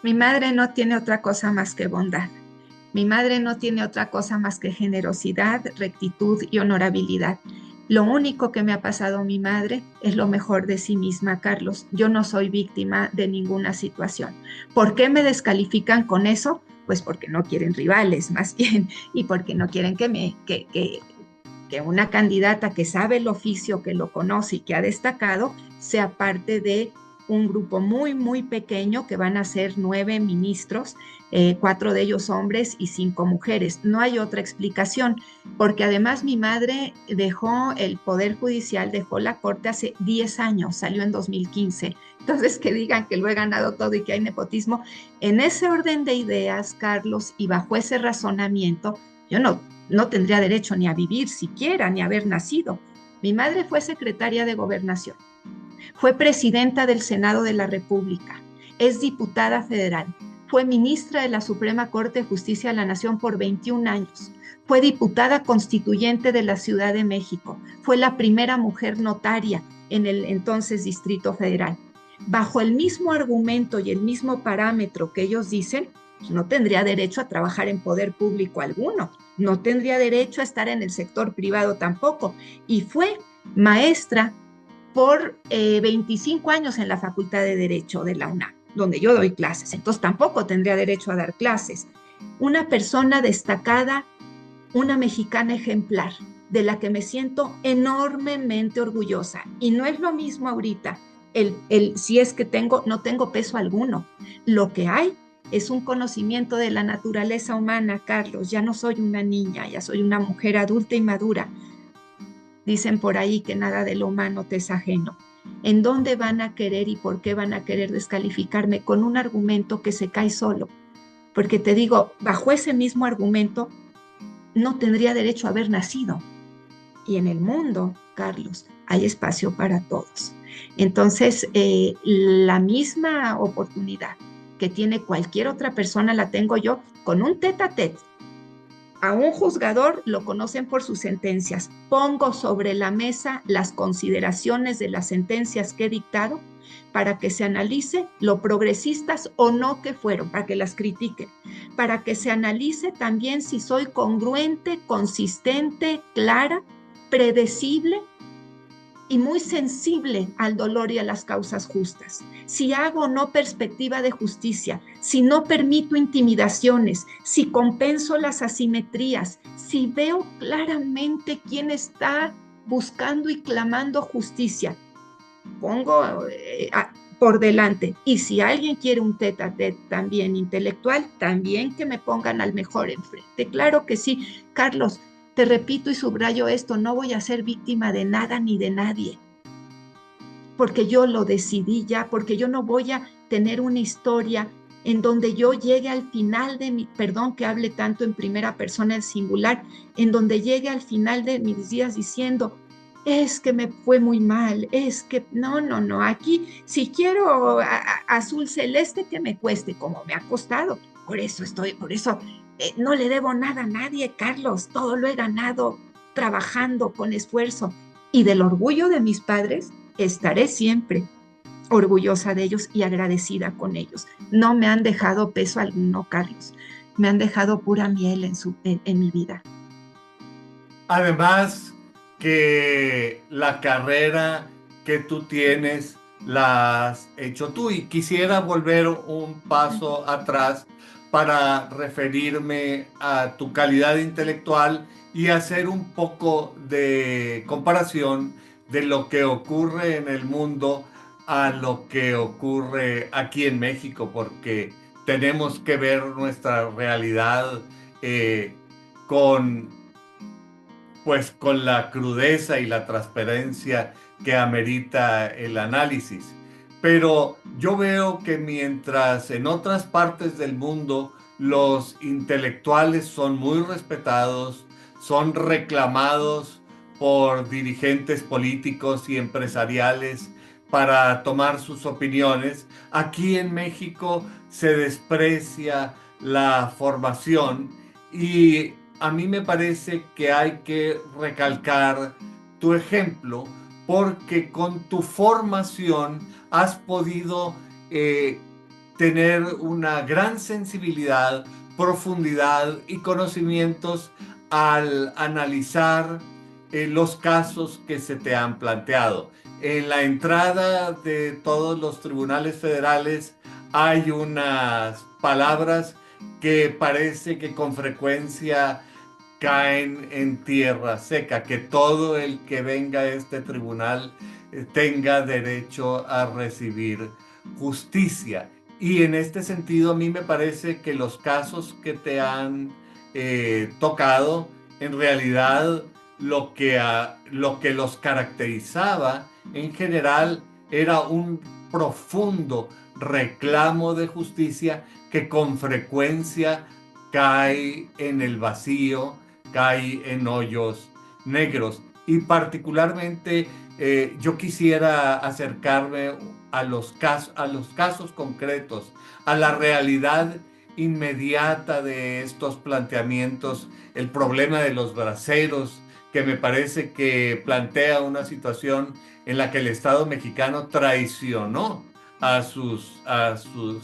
Mi madre no tiene otra cosa más que bondad. Mi madre no tiene otra cosa más que generosidad, rectitud y honorabilidad. Lo único que me ha pasado a mi madre es lo mejor de sí misma, Carlos. Yo no soy víctima de ninguna situación. ¿Por qué me descalifican con eso? Pues porque no quieren rivales, más bien, y porque no quieren que una candidata que sabe el oficio, que lo conoce y que ha destacado, sea parte de un grupo muy, muy pequeño que van a ser 9 ministros, 4 de ellos hombres y 5 mujeres. No hay otra explicación, porque además mi madre dejó el Poder Judicial, dejó la Corte hace 10 años, salió en 2015. Entonces, que digan que lo he ganado todo y que hay nepotismo, en ese orden de ideas, Carlos, y bajo ese razonamiento, yo no tendría derecho ni a vivir siquiera, ni a haber nacido. Mi madre fue secretaria de Gobernación, fue presidenta del Senado de la República, es diputada federal, fue ministra de la Suprema Corte de Justicia de la Nación por 21 años, fue diputada constituyente de la Ciudad de México, fue la primera mujer notaria en el entonces Distrito Federal. Bajo el mismo argumento y el mismo parámetro que ellos dicen, no tendría derecho a trabajar en poder público alguno, no tendría derecho a estar en el sector privado tampoco, y fue maestra por 25 años en la Facultad de Derecho de la UNAM, donde yo doy clases, entonces tampoco tendría derecho a dar clases. Una persona destacada, una mexicana ejemplar, de la que me siento enormemente orgullosa, y no es lo mismo ahorita, si es que no tengo peso alguno, lo que hay es un conocimiento de la naturaleza humana, Carlos, ya no soy una niña, ya soy una mujer adulta y madura. Dicen por ahí que nada de lo humano te es ajeno. ¿En dónde van a querer y por qué van a querer descalificarme con un argumento que se cae solo? Porque te digo, bajo ese mismo argumento, no tendría derecho a haber nacido. Y en el mundo, Carlos, hay espacio para todos. Entonces, la misma oportunidad que tiene cualquier otra persona la tengo yo con un tete-a-tete. A un juzgador lo conocen por sus sentencias. Pongo sobre la mesa las consideraciones de las sentencias que he dictado para que se analice lo progresistas o no que fueron, para que las critiquen, para que se analice también si soy congruente, consistente, clara, predecible y muy sensible al dolor y a las causas justas. Si hago o no perspectiva de justicia, si no permito intimidaciones, si compenso las asimetrías, si veo claramente quién está buscando y clamando justicia, pongo por delante. Y si alguien quiere un tete-a-tete también intelectual, también que me pongan al mejor enfrente. Claro que sí, Carlos. Te repito y subrayo esto, no voy a ser víctima de nada ni de nadie, porque yo lo decidí ya, porque yo no voy a tener una historia en donde yo llegue al final de mi, perdón que hable tanto en primera persona en singular, en donde llegue al final de mis días diciendo, es que me fue muy mal, es que no, aquí si quiero azul celeste que me cueste, como me ha costado, por eso no le debo nada a nadie, Carlos, todo lo he ganado trabajando con esfuerzo, y del orgullo de mis padres estaré siempre orgullosa de ellos y agradecida con ellos. No me han dejado peso alguno, Carlos, me han dejado pura miel en mi vida. Además que la carrera que tú tienes la has hecho tú, y quisiera volver un paso atrás para referirme a tu calidad intelectual y hacer un poco de comparación de lo que ocurre en el mundo a lo que ocurre aquí en México, porque tenemos que ver nuestra realidad con la crudeza y la transparencia que amerita el análisis. Pero yo veo que mientras en otras partes del mundo los intelectuales son muy respetados, son reclamados por dirigentes políticos y empresariales para tomar sus opiniones, aquí en México se desprecia la formación, y a mí me parece que hay que recalcar tu ejemplo, porque con tu formación has podido tener una gran sensibilidad, profundidad y conocimientos al analizar los casos que se te han planteado. En la entrada de todos los tribunales federales hay unas palabras que parece que con frecuencia caen en tierra seca, que todo el que venga a este tribunal tenga derecho a recibir justicia. Y en este sentido, a mí me parece que los casos que te han tocado, en realidad lo que los caracterizaba en general era un profundo reclamo de justicia que con frecuencia cae en el vacío, cae en hoyos negros. Y particularmente yo quisiera acercarme a los casos concretos, a la realidad inmediata de estos planteamientos, el problema de los braceros, que me parece que plantea una situación en la que el Estado mexicano traicionó a sus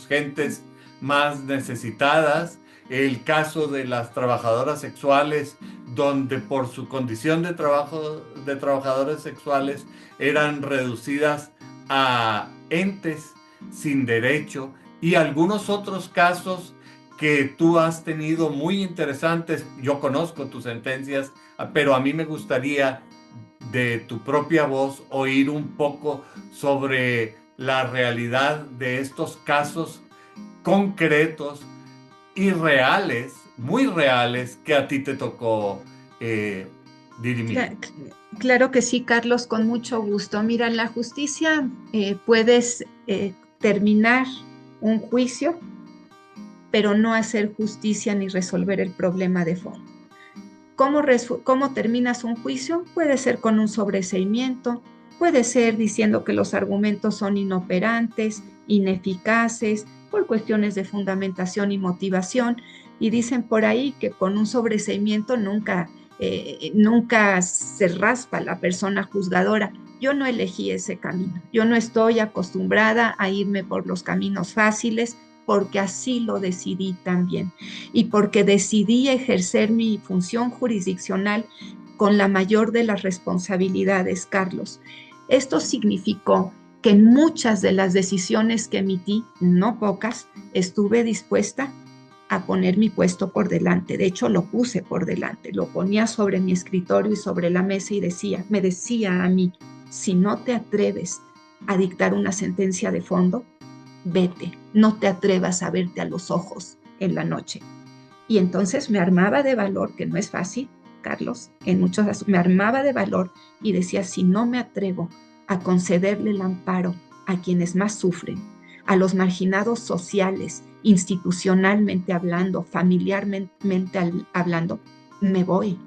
gentes más necesitadas. El caso de las trabajadoras sexuales, donde por su condición de trabajadoras sexuales eran reducidas a entes sin derecho, y algunos otros casos que tú has tenido muy interesantes. Yo conozco tus sentencias, pero a mí me gustaría de tu propia voz oír un poco sobre la realidad de estos casos concretos y reales, muy reales, que a ti te tocó dirimir. Claro que sí, Carlos, con mucho gusto. Mira, en la justicia puedes terminar un juicio, pero no hacer justicia ni resolver el problema de fondo. ¿Cómo terminas un juicio? Puede ser con un sobreseimiento, puede ser diciendo que los argumentos son inoperantes, ineficaces, por cuestiones de fundamentación y motivación, y dicen por ahí que con un sobreseimiento nunca se raspa la persona juzgadora. Yo no elegí ese camino, yo no estoy acostumbrada a irme por los caminos fáciles, porque así lo decidí también y porque decidí ejercer mi función jurisdiccional con la mayor de las responsabilidades, Carlos. Esto significó que en muchas de las decisiones que emití, no pocas, estuve dispuesta a poner mi puesto por delante. De hecho, lo puse por delante, lo ponía sobre mi escritorio y sobre la mesa y me decía a mí, si no te atreves a dictar una sentencia de fondo, vete, no te atrevas a verte a los ojos en la noche. Y entonces me armaba de valor, que no es fácil, Carlos, en muchos casos me armaba de valor y decía, si no me atrevo a concederle el amparo a quienes más sufren, a los marginados sociales, institucionalmente hablando, familiarmente hablando, me voy.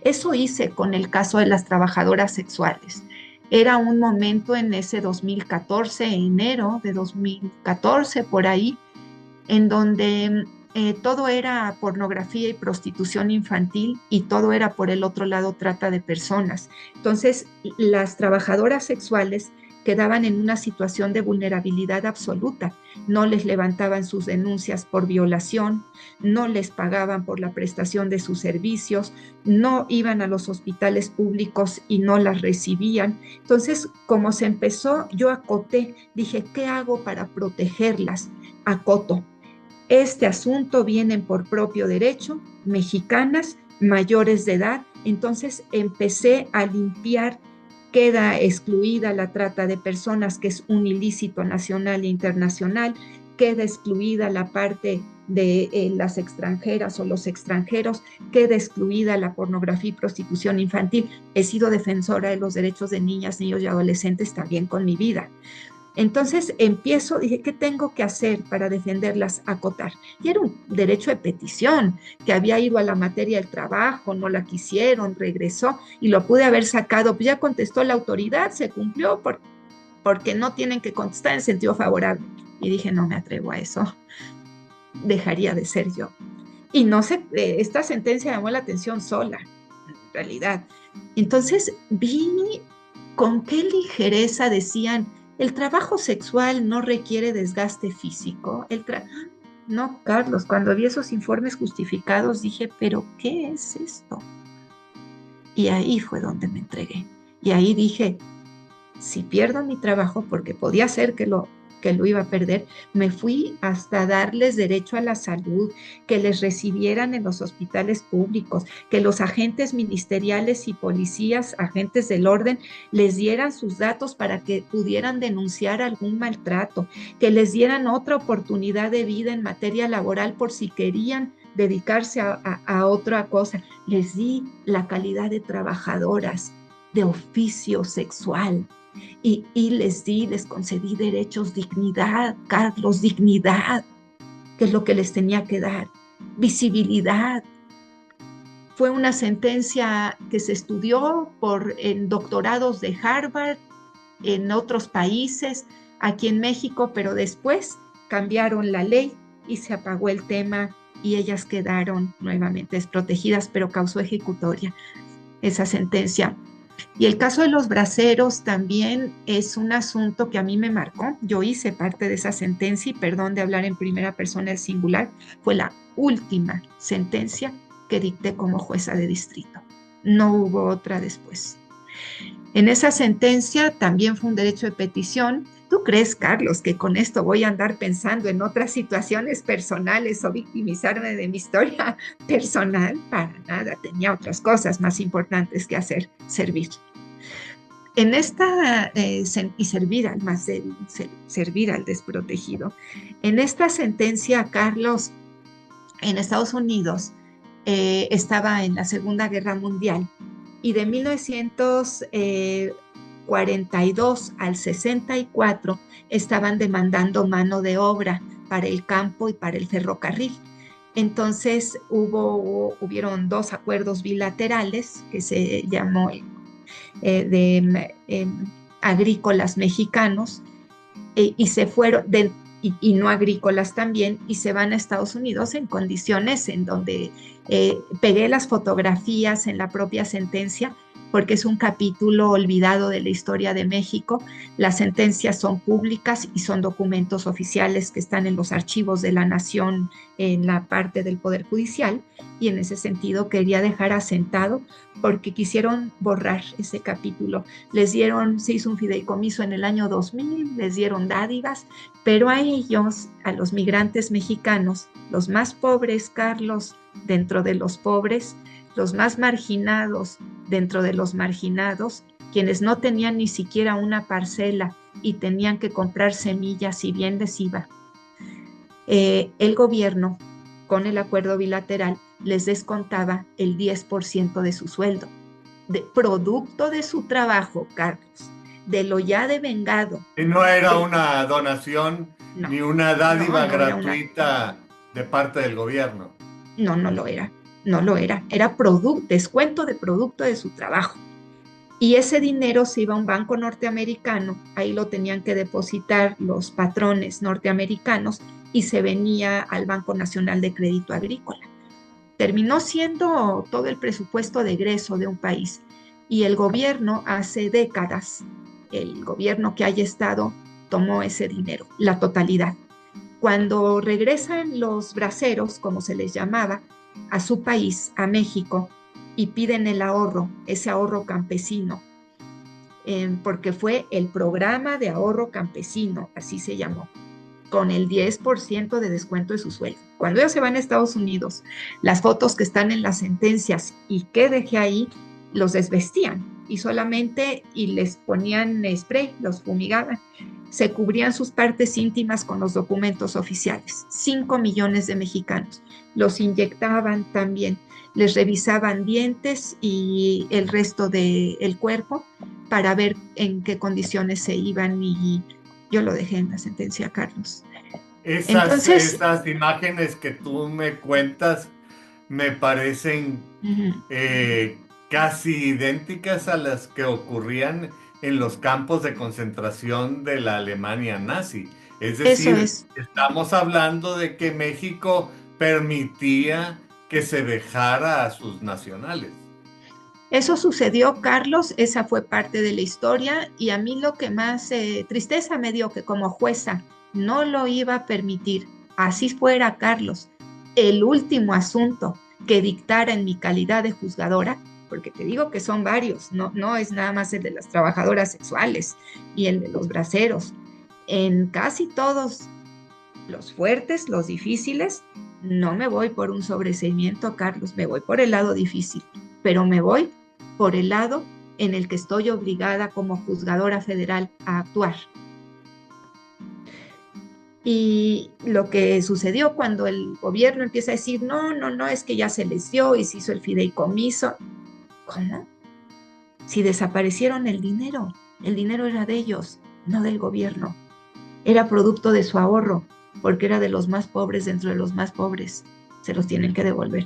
Eso hice con el caso de las trabajadoras sexuales. Era un momento en ese 2014, enero de 2014, por ahí, en donde todo era pornografía y prostitución infantil y todo era por el otro lado trata de personas. Entonces, las trabajadoras sexuales quedaban en una situación de vulnerabilidad absoluta. No les levantaban sus denuncias por violación, no les pagaban por la prestación de sus servicios, no iban a los hospitales públicos y no las recibían. Entonces, como se empezó, yo acoté, dije, ¿qué hago para protegerlas? Acoto. Este asunto vienen por propio derecho, mexicanas, mayores de edad. Entonces empecé a limpiar. Queda excluida la trata de personas, que es un ilícito nacional e internacional. Queda excluida la parte de las extranjeras o los extranjeros. Queda excluida la pornografía y prostitución infantil. He sido defensora de los derechos de niñas, niños y adolescentes también con mi vida. Entonces dije, ¿qué tengo que hacer para defenderlas? Acotar. Y era un derecho de petición, que había ido a la materia del trabajo, no la quisieron, regresó y lo pude haber sacado. Pues ya contestó la autoridad, se cumplió porque no tienen que contestar en sentido favorable. Y dije, no me atrevo a eso, dejaría de ser yo. Y no sé, esta sentencia llamó la atención sola, en realidad. Entonces vi con qué ligereza decían, el trabajo sexual no requiere desgaste físico. No, Carlos, cuando vi esos informes justificados dije, ¿pero qué es esto? Y ahí fue donde me entregué. Y ahí dije, si pierdo mi trabajo, porque podía ser que lo que lo iba a perder, me fui hasta darles derecho a la salud, que les recibieran en los hospitales públicos, que los agentes ministeriales y policías, agentes del orden, les dieran sus datos para que pudieran denunciar algún maltrato, que les dieran otra oportunidad de vida en materia laboral por si querían dedicarse a otra cosa. Les di la calidad de trabajadoras de oficio sexual. Y les concedí derechos, dignidad, Carlos, dignidad, que es lo que les tenía que dar, visibilidad. Fue una sentencia que se estudió en doctorados de Harvard, en otros países, aquí en México, pero después cambiaron la ley y se apagó el tema y ellas quedaron nuevamente desprotegidas, pero causó ejecutoria esa sentencia. Y el caso de los braceros también es un asunto que a mí me marcó. Yo hice parte de esa sentencia y perdón de hablar en primera persona del singular, fue la última sentencia que dicté como jueza de distrito. No hubo otra después. En esa sentencia también fue un derecho de petición. ¿Tú crees, Carlos, que con esto voy a andar pensando en otras situaciones personales o victimizarme de mi historia personal? Para nada, tenía otras cosas más importantes que hacer, servir. En esta, y servir al más débil, servir al desprotegido. En esta sentencia, Carlos, en Estados Unidos, estaba en la Segunda Guerra Mundial y de 1942 al 64 estaban demandando mano de obra para el campo y para el ferrocarril. Entonces hubieron 2 acuerdos bilaterales que se llamó agrícolas mexicanos y se fueron y no agrícolas también, y se van a Estados Unidos en condiciones en donde pegué las fotografías en la propia sentencia, porque es un capítulo olvidado de la historia de México. Las sentencias son públicas y son documentos oficiales que están en los archivos de la nación, en la parte del Poder Judicial, y en ese sentido quería dejar asentado porque quisieron borrar ese capítulo. Se hizo un fideicomiso en el año 2000, les dieron dádivas, pero a ellos, a los migrantes mexicanos, los más pobres, Carlos, dentro de los pobres, los más marginados dentro de los marginados, quienes no tenían ni siquiera una parcela y tenían que comprar semillas y bien les iba. El gobierno, con el acuerdo bilateral, les descontaba el 10% de su sueldo, producto de su trabajo, Carlos, de lo ya devengado. Y no era una donación ni una dádiva gratuita de parte del gobierno. No lo era. No lo era. Era descuento de producto de su trabajo. Y ese dinero se iba a un banco norteamericano, ahí lo tenían que depositar los patrones norteamericanos y se venía al Banco Nacional de Crédito Agrícola. Terminó siendo todo el presupuesto de egreso de un país. Y el gobierno hace décadas, el gobierno que haya estado, tomó ese dinero, la totalidad. Cuando regresan los braceros, como se les llamaba, a su país, a México, y piden el ahorro, ese ahorro campesino, porque fue el programa de ahorro campesino, así se llamó, con el 10% de descuento de su sueldo. Cuando ellos se van a Estados Unidos, las fotos que están en las sentencias y que dejé ahí, los desvestían y les ponían spray, los fumigaban, se cubrían sus partes íntimas con los documentos oficiales. 5 millones de mexicanos los inyectaban también, les revisaban dientes y el resto del cuerpo para ver en qué condiciones se iban, y yo lo dejé en la sentencia, Carlos. Esas imágenes que tú me cuentas me parecen casi idénticas a las que ocurrían en los campos de concentración de la Alemania nazi. Es decir, estamos hablando de que México permitía que se dejara a sus nacionales. Eso sucedió, Carlos, esa fue parte de la historia, y a mí lo que más tristeza me dio, que como jueza no lo iba a permitir. Así fuera, Carlos, el último asunto que dictara en mi calidad de juzgadora, porque te digo que son varios, no es nada más el de las trabajadoras sexuales y el de los braceros. En casi todos los fuertes, los difíciles, no me voy por un sobreseimiento, Carlos, me voy por el lado difícil, pero me voy por el lado en el que estoy obligada como juzgadora federal a actuar. Y lo que sucedió cuando el gobierno empieza a decir, no, es que ya se les dio y se hizo el fideicomiso. ¿Cómo? Si desaparecieron el dinero era de ellos, no del gobierno. Era producto de su ahorro, porque era de los más pobres dentro de los más pobres. Se los tienen que devolver.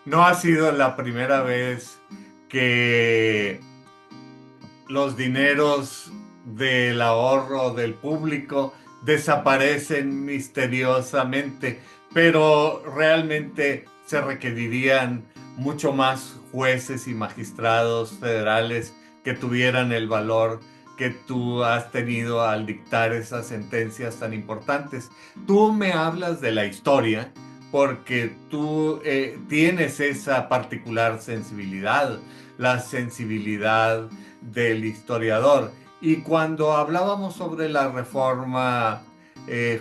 No ha sido la primera vez que los dineros del ahorro del público desaparecen misteriosamente, pero realmente se requerirían mucho más jueces y magistrados federales que tuvieran el valor que tú has tenido al dictar esas sentencias tan importantes. Tú me hablas de la historia porque tú tienes esa particular sensibilidad, la sensibilidad del historiador. Y cuando hablábamos sobre la reforma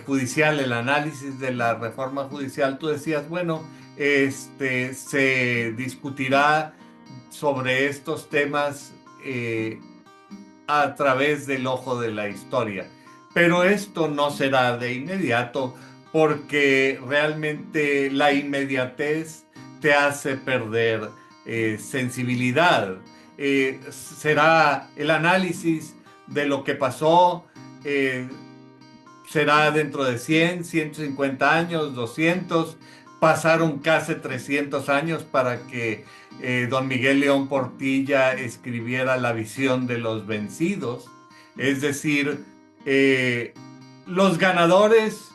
judicial, el análisis de la reforma judicial, tú decías, bueno, se discutirá sobre estos temas a través del ojo de la historia. Pero esto no será de inmediato porque realmente la inmediatez te hace perder sensibilidad. Será el análisis de lo que pasó, será dentro de 100, 150 años, 200, pasaron casi 300 años para que don Miguel León Portilla escribiera La visión de los vencidos. Es decir, los ganadores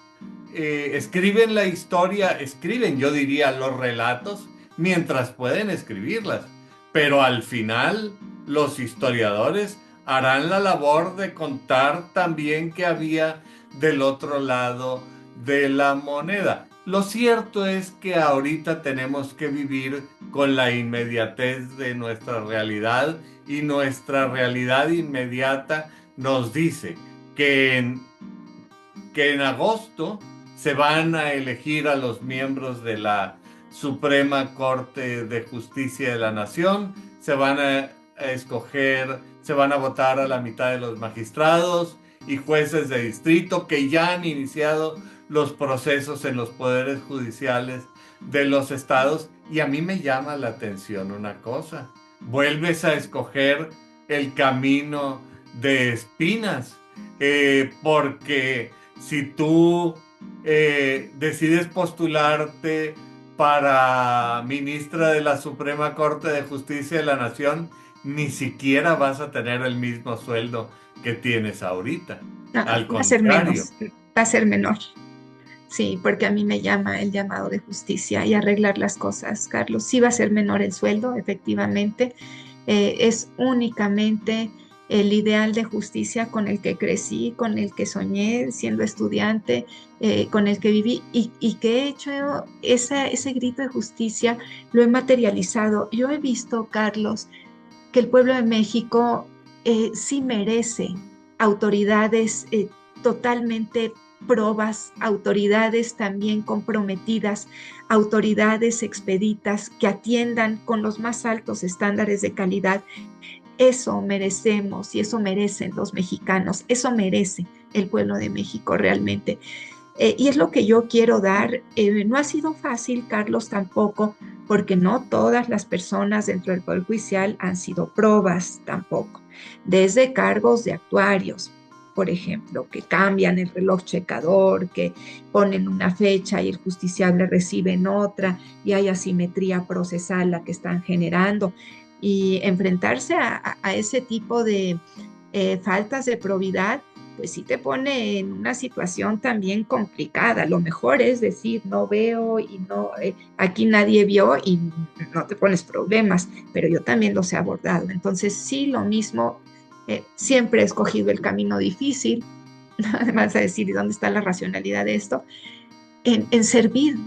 escriben la historia, escriben, yo diría, los relatos, mientras pueden escribirlas. Pero al final, los historiadores harán la labor de contar también qué había del otro lado de la moneda. Lo cierto es que ahorita tenemos que vivir con la inmediatez de nuestra realidad y nuestra realidad inmediata nos dice que en agosto se van a elegir a los miembros de la Suprema Corte de Justicia de la Nación, se van a escoger, se van a votar a la mitad de los magistrados y jueces de distrito que ya han iniciado los procesos en los poderes judiciales de los estados. Y a mí me llama la atención una cosa: vuelves a escoger el camino de espinas, porque si tú decides postularte para ministra de la Suprema Corte de Justicia de la Nación, ni siquiera vas a tener el mismo sueldo que tienes ahorita. No, al va a ser contrario. menos, va a ser menor. Sí, porque a mí me llama el llamado de justicia y arreglar las cosas, Carlos. Sí va a ser menor el sueldo, efectivamente. Es únicamente el ideal de justicia con el que crecí, con el que soñé siendo estudiante, con el que viví y que he hecho ese grito de justicia, lo he materializado. Yo he visto, Carlos, que el pueblo de México sí merece autoridades totalmente probas, autoridades también comprometidas, autoridades expeditas que atiendan con los más altos estándares de calidad. Eso merecemos y eso merecen los mexicanos, eso merece el pueblo de México realmente. Y es lo que yo quiero dar. No ha sido fácil, Carlos, tampoco, porque no todas las personas dentro del Poder Judicial han sido probas tampoco. Desde cargos de actuarios, por ejemplo, que cambian el reloj checador, que ponen una fecha y el justiciable recibe en otra, y hay asimetría procesal la que están generando. Y enfrentarse a ese tipo de faltas de probidad, pues sí te pone en una situación también complicada. Lo mejor es decir, no veo y no, aquí nadie vio y no te pones problemas, pero yo también los he abordado. Entonces sí, lo mismo, siempre he escogido el camino difícil. Además a decir, ¿y dónde está la racionalidad de esto? en servir,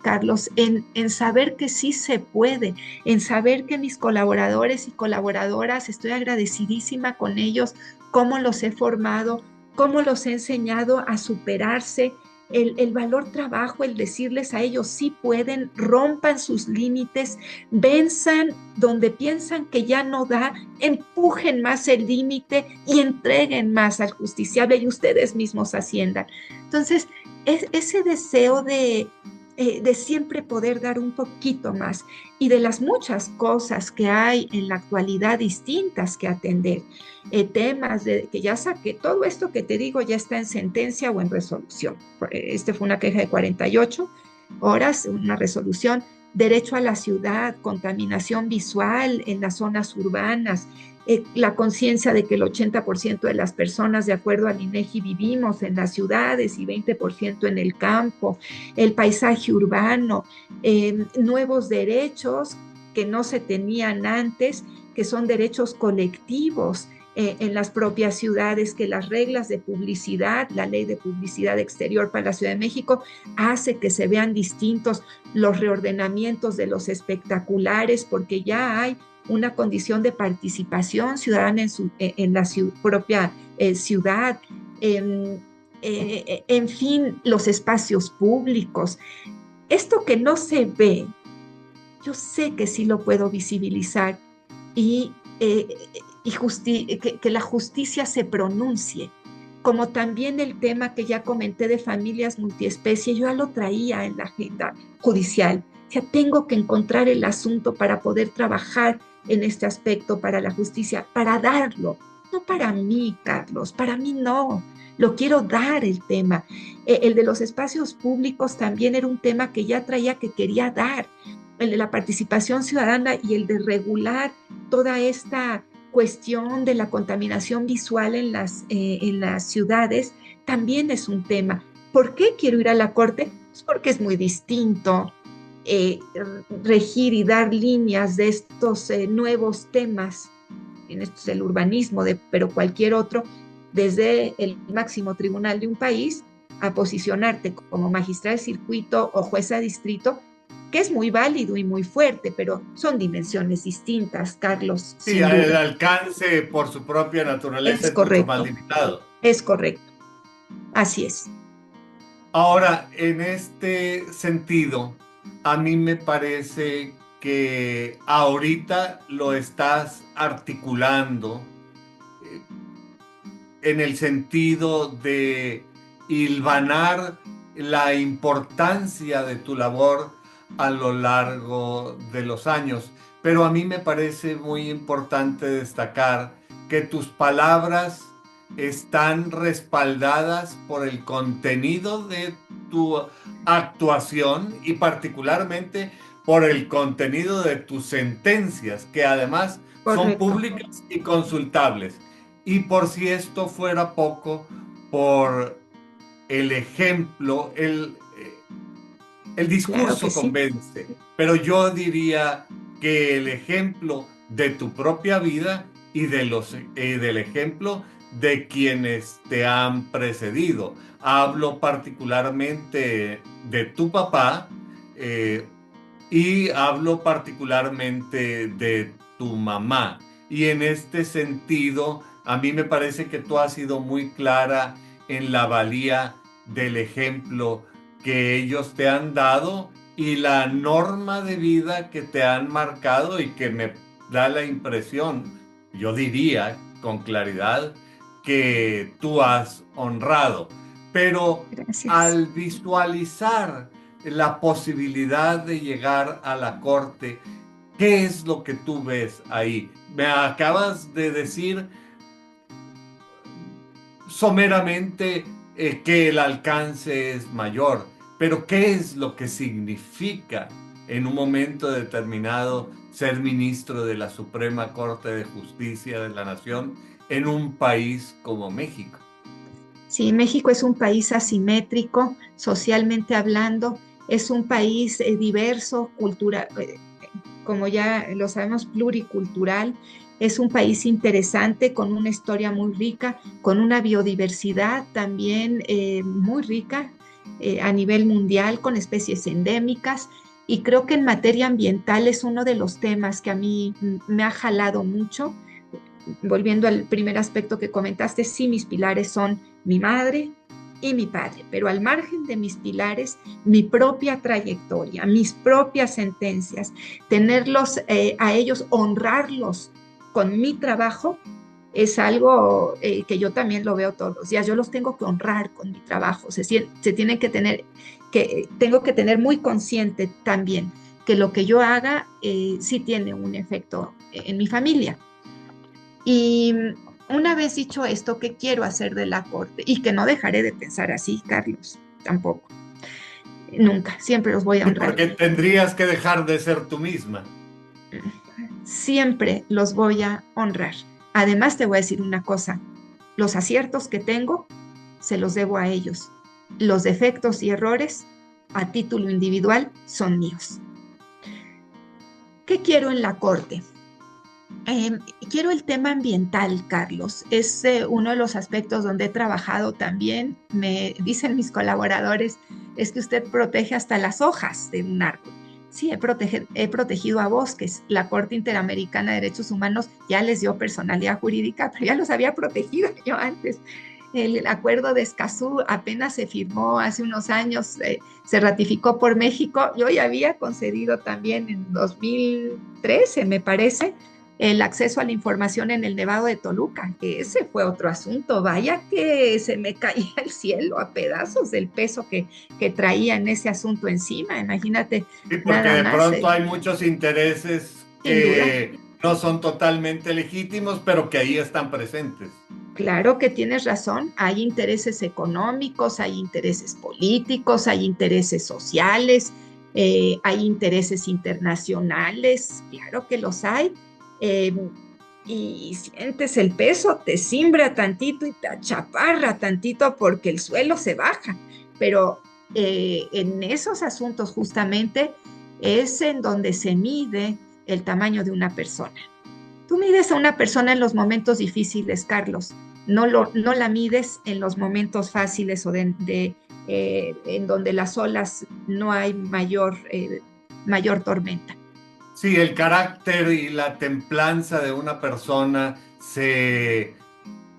Carlos, en saber que sí se puede, en saber que mis colaboradores y colaboradoras, estoy agradecidísima con ellos, cómo los he formado, cómo los he enseñado a superarse, el valor trabajo, el decirles a ellos sí pueden, rompan sus límites, venzan donde piensan que ya no da, empujen más el límite y entreguen más al justiciable y ustedes mismos asciendan. Entonces, ese deseo de siempre poder dar un poquito más y de las muchas cosas que hay en la actualidad distintas que atender, temas que ya saqué, todo esto que te digo ya está en sentencia o en resolución. Este fue una queja de 48 horas, una resolución, derecho a la ciudad, contaminación visual en las zonas urbanas, la conciencia de que el 80% de las personas, de acuerdo al INEGI, vivimos en las ciudades y 20% en el campo, el paisaje urbano, nuevos derechos que no se tenían antes, que son derechos colectivos en las propias ciudades, que las reglas de publicidad, la ley de publicidad exterior para la Ciudad de México, hace que se vean distintos los reordenamientos de los espectaculares, porque ya hay una condición de participación ciudadana en la propia ciudad, en fin, los espacios públicos. Esto que no se ve, yo sé que sí lo puedo visibilizar y que la justicia se pronuncie, como también el tema que ya comenté de familias multiespecie, yo ya lo traía en la agenda judicial. O sea, tengo que encontrar el asunto para poder trabajar en este aspecto para la justicia, para darlo, no para mí, Carlos, para mí no, lo quiero dar el tema. El de los espacios públicos también era un tema que ya traía, que quería dar, el de la participación ciudadana y el de regular toda esta cuestión de la contaminación visual en las ciudades, también es un tema. ¿Por qué quiero ir a la Corte? Pues porque es muy distinto regir y dar líneas de estos nuevos temas, en esto es el urbanismo, pero cualquier otro, desde el máximo tribunal de un país, a posicionarte como magistrada de circuito o jueza de distrito, que es muy válido y muy fuerte, pero son dimensiones distintas, Carlos. Sí, el alcance por su propia naturaleza es mucho más limitado. Es correcto, así es. Ahora, en este sentido, a mí me parece que ahorita lo estás articulando en el sentido de hilvanar la importancia de tu labor a lo largo de los años. Pero a mí me parece muy importante destacar que tus palabras están respaldadas por el contenido de tu actuación y particularmente por el contenido de tus sentencias, que además son públicas y consultables. Y por si esto fuera poco, por el ejemplo, el discurso claro convence, sí. Pero yo diría que el ejemplo de tu propia vida y del ejemplo de quienes te han precedido. Hablo particularmente de tu papá y hablo particularmente de tu mamá. Y en este sentido, a mí me parece que tú has sido muy clara en la valía del ejemplo que ellos te han dado y la norma de vida que te han marcado y que me da la impresión, yo diría con claridad, que tú has honrado. Pero gracias. Al visualizar la posibilidad de llegar a la corte, ¿qué es lo que tú ves ahí? Me acabas de decir someramente que el alcance es mayor, pero ¿qué es lo que significa en un momento determinado ser ministro de la Suprema Corte de Justicia de la Nación en un país como México? Sí, México es un país asimétrico, socialmente hablando, es un país diverso, como ya lo sabemos, pluricultural. Es un país interesante, con una historia muy rica, con una biodiversidad también muy rica. a nivel mundial con especies endémicas, y creo que en materia ambiental es uno de los temas que a mí me ha jalado mucho. Volviendo al primer aspecto que comentaste, sí, mis pilares son mi madre y mi padre, pero al margen de mis pilares, mi propia trayectoria, mis propias sentencias, tenerlos a ellos, honrarlos con mi trabajo, es algo que yo también lo veo todos los días. Yo los tengo que honrar con mi trabajo. Tiene que tener, tengo que tener muy consciente también que lo que yo haga sí tiene un efecto en mi familia. Y una vez dicho esto, ¿qué quiero hacer de la corte? Y que no dejaré de pensar así, Carlos, tampoco. Nunca, siempre los voy a honrar. Porque tendrías que dejar de ser tú misma. Siempre los voy a honrar. Además, te voy a decir una cosa, los aciertos que tengo, se los debo a ellos. Los defectos y errores, a título individual, son míos. ¿Qué quiero en la corte? Quiero el tema ambiental, Carlos. Es uno de los aspectos donde he trabajado también. Me dicen mis colaboradores, es que usted protege hasta las hojas de un árbol. Sí, he protegido a bosques. La Corte Interamericana de Derechos Humanos ya les dio personalidad jurídica, pero ya los había protegido yo antes. El acuerdo de Escazú apenas se firmó hace unos años, se ratificó por México. Yo ya había concedido también en 2013, me parece, el acceso a la información en el Nevado de Toluca, que ese fue otro asunto. Vaya que se me caía el cielo a pedazos del peso que traía en ese asunto encima. Imagínate, Sí, porque nada de más. pronto hay muchos intereses Sin duda. que no son totalmente legítimos, pero que ahí están presentes. Claro que tienes razón, hay intereses económicos, hay intereses políticos, hay intereses sociales, hay intereses internacionales, claro que los hay. Eh, y sientes el peso, te cimbra tantito y te achaparra tantito porque el suelo se baja, pero en esos asuntos justamente es en donde se mide el tamaño de una persona. Tú mides a una persona en los momentos difíciles, Carlos, no la mides en los momentos fáciles o en donde las olas no hay mayor tormenta. Sí, el carácter y la templanza de una persona se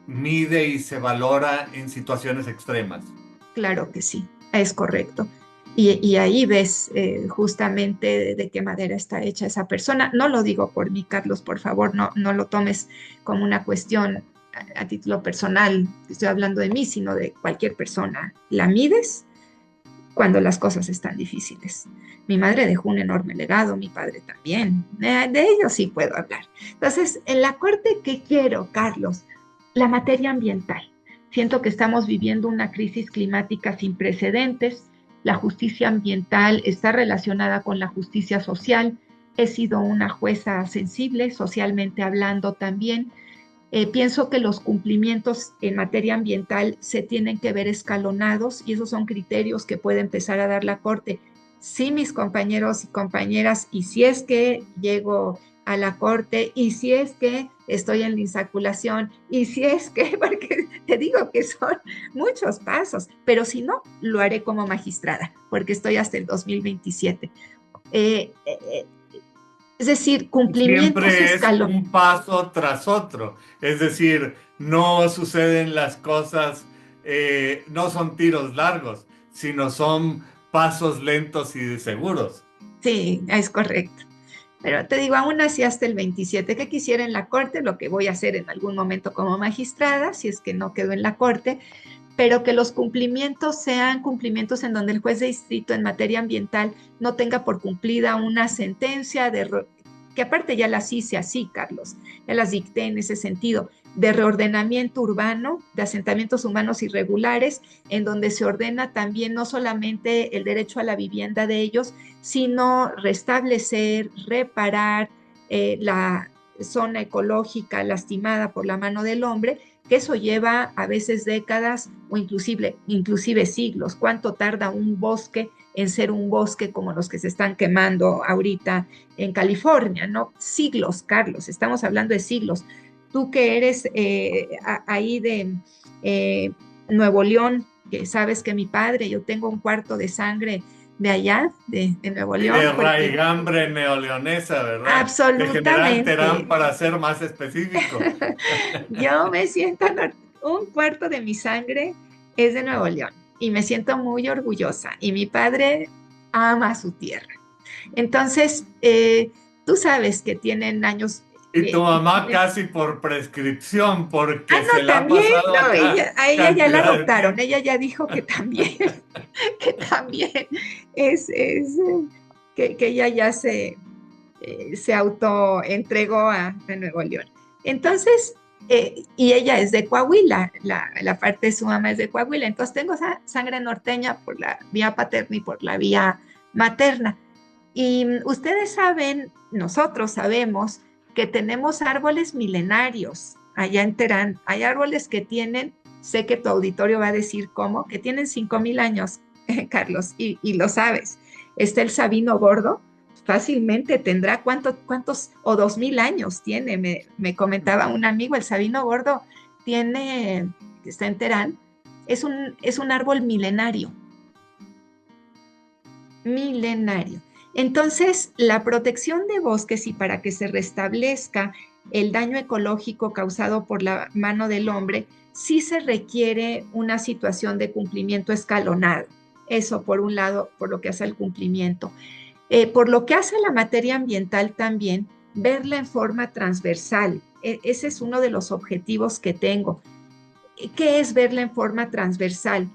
mide y se valora en situaciones extremas. Claro que sí, es correcto. Y ahí ves justamente de qué madera está hecha esa persona. No lo digo por mí, Carlos, por favor, no lo tomes como una cuestión a título personal, estoy hablando de mí, sino de cualquier persona. La mides cuando las cosas están difíciles. Mi madre dejó un enorme legado, mi padre también. De ellos sí puedo hablar. Entonces, en la corte, ¿qué quiero, Carlos? La materia ambiental. Siento que estamos viviendo una crisis climática sin precedentes. La justicia ambiental está relacionada con la justicia social. He sido una jueza sensible, socialmente hablando también. Pienso que los cumplimientos en materia ambiental se tienen que ver escalonados y esos son criterios que puede empezar a dar la Corte. Sí, mis compañeros y compañeras, y si es que llego a la Corte, y si es que estoy en la insaculación, y si es que, porque te digo que son muchos pasos, pero si no, lo haré como magistrada, porque estoy hasta el 2027. Es decir, cumplimientos Siempre es escalonados. un paso tras otro. Es decir, no suceden las cosas, no son tiros largos, sino son pasos lentos y seguros. Sí, es correcto. Pero te digo, aún así hasta el 27, que quisiera en la corte, lo que voy a hacer en algún momento como magistrada, si es que no quedo en la corte, pero que los cumplimientos sean cumplimientos en donde el juez de distrito en materia ambiental no tenga por cumplida una sentencia que aparte ya las hice así, Carlos, ya las dicté en ese sentido, de reordenamiento urbano, de asentamientos humanos irregulares, en donde se ordena también no solamente el derecho a la vivienda de ellos, sino restablecer, reparar la zona ecológica lastimada por la mano del hombre, que eso lleva a veces décadas o inclusive siglos. ¿Cuánto tarda un bosque en ser un bosque como los que se están quemando ahorita en California? ¿No? Siglos, Carlos, estamos hablando de siglos. Tú que eres ahí de Nuevo León, porque sabes que mi padre, yo tengo un cuarto de sangre de allá, de Nuevo Y León, de porque raigambre neoleonesa, ¿verdad? De General Terán, absolutamente, para ser más específico. yo me siento, un cuarto de mi sangre es de Nuevo León y me siento muy orgullosa y mi padre ama su tierra. Entonces, tú sabes que tienen años, Y tu mamá tienen. casi por prescripción, Ah, porque se no, la ha también, pasado no, acá a ella ya la cantidad de adoptaron, tiempo. ella ya dijo que también, que también que ella ya se autoentregó a Nuevo León. Entonces, y ella es de Coahuila, la parte de su mamá es de Coahuila, entonces tengo sangre norteña por la vía paterna y por la vía materna. Y ustedes saben, nosotros sabemos que tenemos árboles milenarios allá en Terán. Hay árboles que tienen, sé que tu auditorio va a decir cómo, que tienen 5,000 años, Carlos, y lo sabes. Está el sabino gordo, fácilmente tendrá cuántos, o 2,000 años tiene, me comentaba un amigo, el sabino gordo tiene, que está en Terán, es un árbol milenario, milenario. Entonces, la protección de bosques y para que se restablezca el daño ecológico causado por la mano del hombre, sí se requiere una situación de cumplimiento escalonado. Eso por un lado, por lo que hace al cumplimiento. Por lo que hace a la materia ambiental también, verla en forma transversal. Ese es uno de los objetivos que tengo. ¿Qué es verla en forma transversal?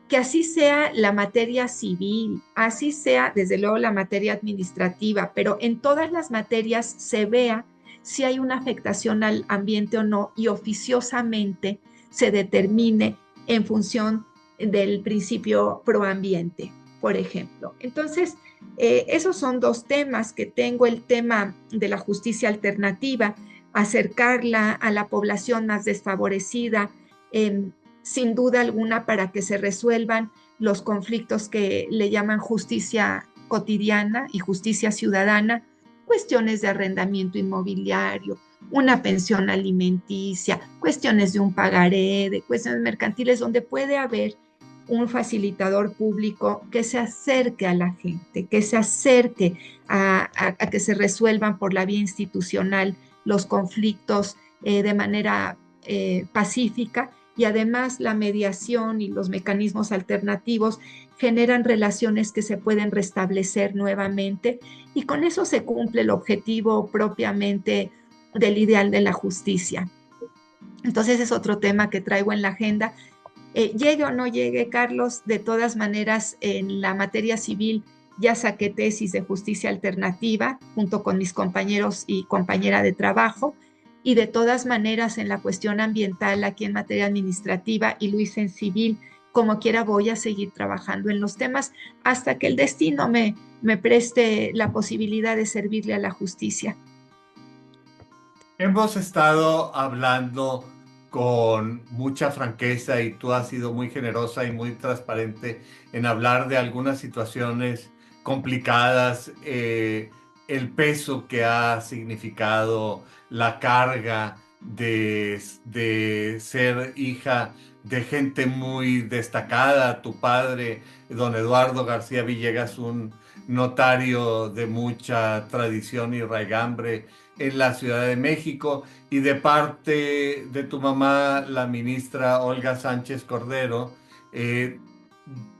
Que así sea la materia civil, así sea desde luego la materia administrativa, pero en todas las materias se vea si hay una afectación al ambiente o no y oficiosamente se determine en función del principio proambiente, por ejemplo. Entonces, esos son dos temas que tengo, el tema de la justicia alternativa, acercarla a la población más desfavorecida, eh, sin duda alguna para que se resuelvan los conflictos que le llaman justicia cotidiana y justicia ciudadana, cuestiones de arrendamiento inmobiliario, una pensión alimenticia, cuestiones de un pagaré, de cuestiones mercantiles, donde puede haber un facilitador público que se acerque a la gente, que se acerque a que se resuelvan por la vía institucional los conflictos de manera pacífica, y además la mediación y los mecanismos alternativos generan relaciones que se pueden restablecer nuevamente y con eso se cumple el objetivo propiamente del ideal de la justicia. Entonces es otro tema que traigo en la agenda. Llegue o no llegue, Carlos, de todas maneras en la materia civil ya saqué tesis de justicia alternativa junto con mis compañeros y compañera de trabajo, y de todas maneras en la cuestión ambiental aquí en materia administrativa y lo hice en civil, como quiera voy a seguir trabajando en los temas hasta que el destino me preste la posibilidad de servirle a la justicia. Hemos estado hablando con mucha franqueza y tú has sido muy generosa y muy transparente en hablar de algunas situaciones complicadas, el peso que ha significado la carga de ser hija de gente muy destacada. Tu padre, don Eduardo García Villegas, un notario de mucha tradición y raigambre en la Ciudad de México, y de parte de tu mamá, la ministra Olga Sánchez Cordero, eh,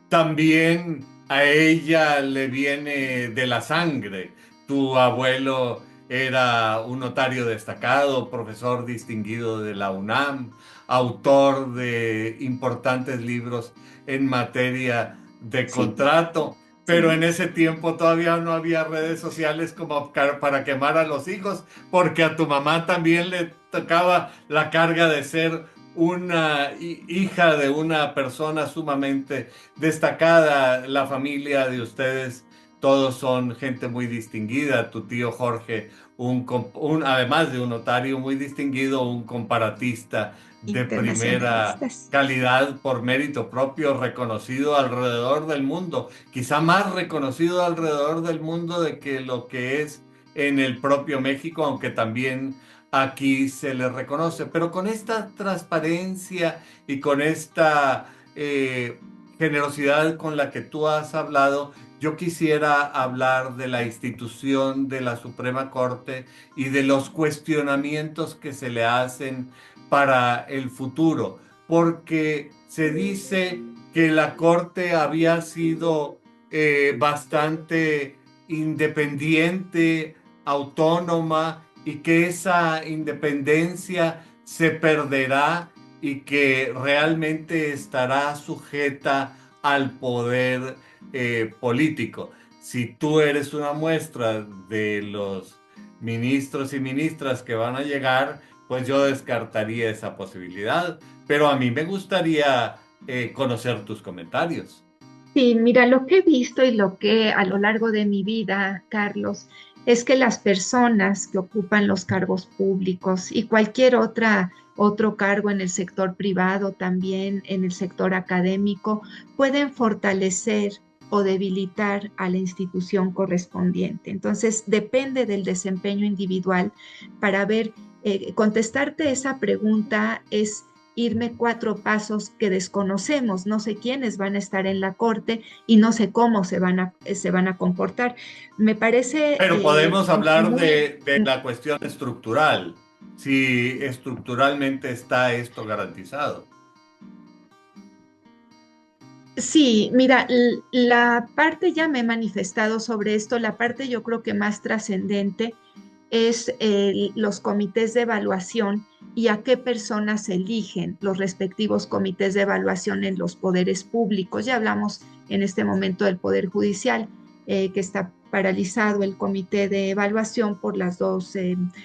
también a ella le viene de la sangre. Tu abuelo era un notario destacado, profesor distinguido de la UNAM, autor de importantes libros en materia de Sí, contrato. Pero sí. en ese tiempo todavía no había redes sociales como para quemar a los hijos, porque a tu mamá también le tocaba la carga de ser una hija de una persona sumamente destacada. La familia de ustedes, todos son gente muy distinguida. Tu tío Jorge, además de un notario muy distinguido, un comparatista de primera Internacionalistas. calidad por mérito propio, reconocido alrededor del mundo, quizá más reconocido alrededor del mundo de que lo que es en el propio México, aunque también aquí se le reconoce, pero con esta transparencia y con esta generosidad con la que tú has hablado, yo quisiera hablar de la institución de la Suprema Corte y de los cuestionamientos que se le hacen para el futuro, porque se dice que la Corte había sido bastante independiente, autónoma, y que esa independencia se perderá y que realmente estará sujeta al poder político. Si tú eres una muestra de los ministros y ministras que van a llegar, pues yo descartaría esa posibilidad. Pero a mí me gustaría conocer tus comentarios. Sí, mira, lo que he visto y lo que a lo largo de mi vida, Carlos, es que las personas que ocupan los cargos públicos y cualquier otro cargo en el sector privado, también en el sector académico, pueden fortalecer o debilitar a la institución correspondiente. Entonces, depende del desempeño individual para ver, contestarte esa pregunta es irme 4 pasos que desconocemos. No sé quiénes van a estar en la corte y no sé cómo se van a comportar. Me parece Pero podemos hablar muy... de la cuestión estructural, si estructuralmente está esto garantizado. Sí, mira, la parte ya me he manifestado sobre esto, la parte yo creo que más trascendente es los comités de evaluación y a qué personas eligen los respectivos comités de evaluación en los poderes públicos. Ya hablamos en este momento del Poder Judicial, que está paralizado el comité de evaluación por las 2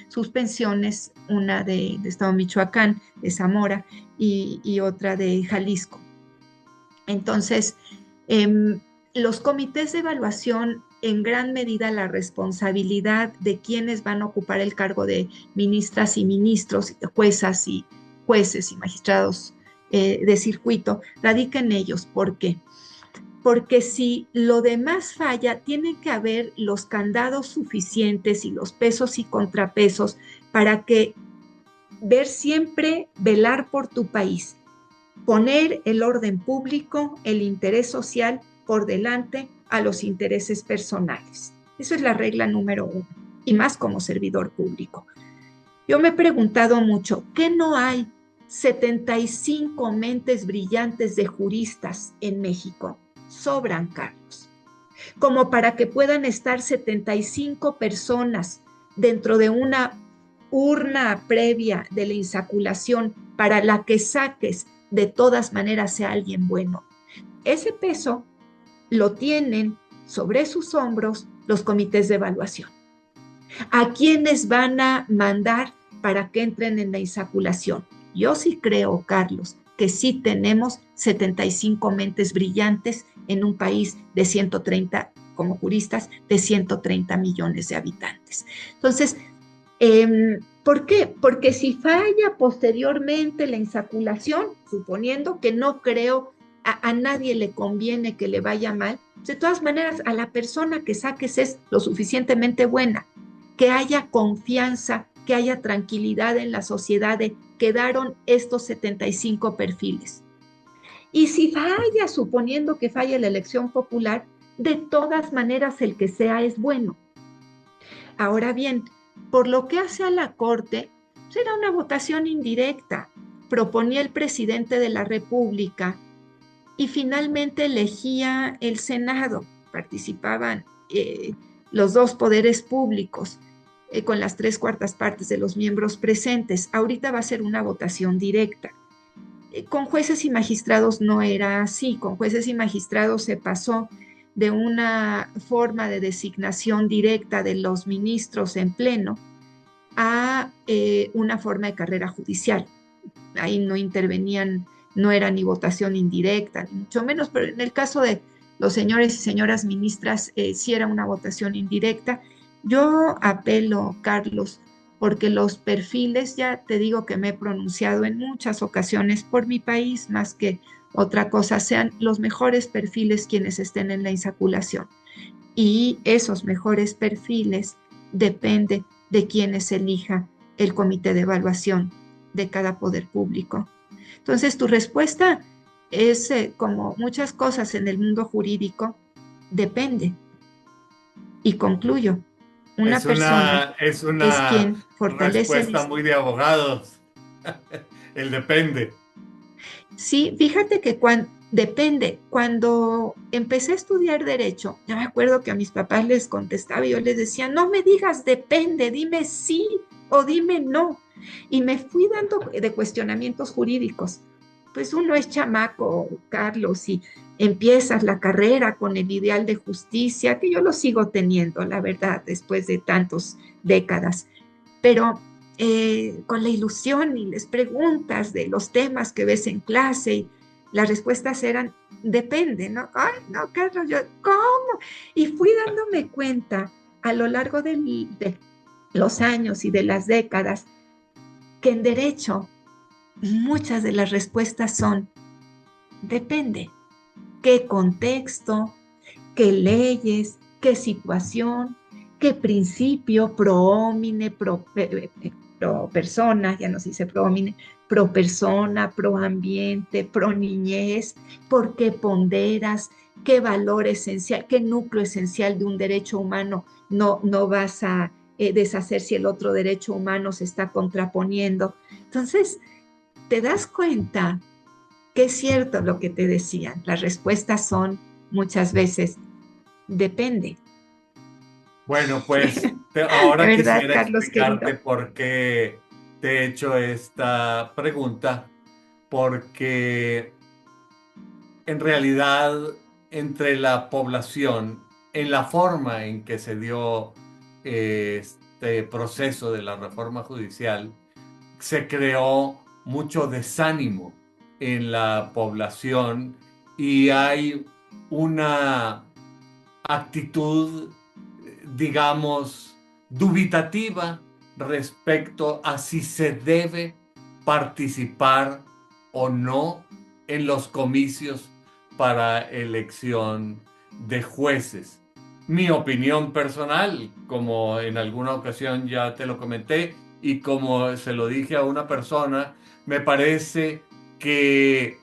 suspensiones, una de Estado de Michoacán, de Zamora, y otra de Jalisco. Entonces, los comités de evaluación, en gran medida la responsabilidad de quienes van a ocupar el cargo de ministras y ministros, juezas y jueces y magistrados de circuito, radica en ellos. ¿Por qué? Porque si lo demás falla, tienen que haber los candados suficientes y los pesos y contrapesos para que ver siempre, velar por tu país, poner el orden público, el interés social por delante a los intereses personales. Eso es la regla número 1, y más como servidor público. Yo me he preguntado mucho, ¿qué no hay 75 mentes brillantes de juristas en México? Sobran, Carlos, como para que puedan estar 75 personas dentro de una urna previa de la insaculación para la que saques de todas maneras sea alguien bueno. Ese peso lo tienen sobre sus hombros los comités de evaluación. ¿A quiénes van a mandar para que entren en la insaculación? Yo sí creo, Carlos, que sí tenemos 75 mentes brillantes en un país de 130, como juristas, de 130 millones de habitantes. Entonces, ¿por qué? Porque si falla posteriormente la insaculación, suponiendo que no creo, a nadie le conviene que le vaya mal, de todas maneras a la persona que saques es lo suficientemente buena, que haya confianza, que haya tranquilidad en la sociedad de quedaron estos 75 perfiles. Y si falla, suponiendo que falla la elección popular, de todas maneras el que sea es bueno. Ahora bien, por lo que hace a la Corte, será una votación indirecta. Proponía el presidente de la República y finalmente elegía el Senado. Participaban los 2 poderes públicos con las 3/4 partes de los miembros presentes. Ahorita va a ser una votación directa. Con jueces y magistrados no era así. Con jueces y magistrados se pasó de una forma de designación directa de los ministros en pleno a una forma de carrera judicial. Ahí no intervenían, no era ni votación indirecta, ni mucho menos, pero en el caso de los señores y señoras ministras, sí era una votación indirecta. Yo apelo, Carlos, porque los perfiles, ya te digo que me he pronunciado en muchas ocasiones por mi país, más que otra cosa, sean los mejores perfiles quienes estén en la insaculación. Y esos mejores perfiles dependen de quienes elija el comité de evaluación de cada poder público. Entonces, tu respuesta es como muchas cosas en el mundo jurídico, depende. Y concluyo, una persona Es es una quien fortalece el... respuesta muy de abogados. El depende. Sí, fíjate que depende. Cuando empecé a estudiar derecho, yo me acuerdo que a mis papás les contestaba y yo les decía, no me digas depende, dime sí o dime no. Y me fui dando de cuestionamientos jurídicos. Pues uno es chamaco, Carlos, y empiezas la carrera con el ideal de justicia, que yo lo sigo teniendo, la verdad, después de tantas décadas. Pero con la ilusión y les preguntas de los temas que ves en clase y las respuestas eran, depende, ¿no? Ay, no, Carlos, yo, ¿cómo? Y fui dándome cuenta a lo largo de los años y de las décadas que en derecho muchas de las respuestas son, depende, qué contexto, qué leyes, qué situación, qué principio pro homine, pro persona, ya no se dice pro homine, pro persona, pro ambiente, pro niñez, por qué ponderas, qué valor esencial, qué núcleo esencial de un derecho humano no vas a deshacer si el otro derecho humano se está contraponiendo. Entonces, te das cuenta que es cierto lo que te decían, las respuestas son muchas veces depende. Bueno, pues ahora ¿Verdad, quisiera Carlos explicarte querido? por qué te he hecho esta pregunta, porque en realidad entre la población, en la forma en que se dio este proceso de la reforma judicial, se creó mucho desánimo en la población y hay una actitud, digamos, dubitativa respecto a si se debe participar o no en los comicios para elección de jueces. Mi opinión personal, como en alguna ocasión ya te lo comenté y como se lo dije a una persona, me parece que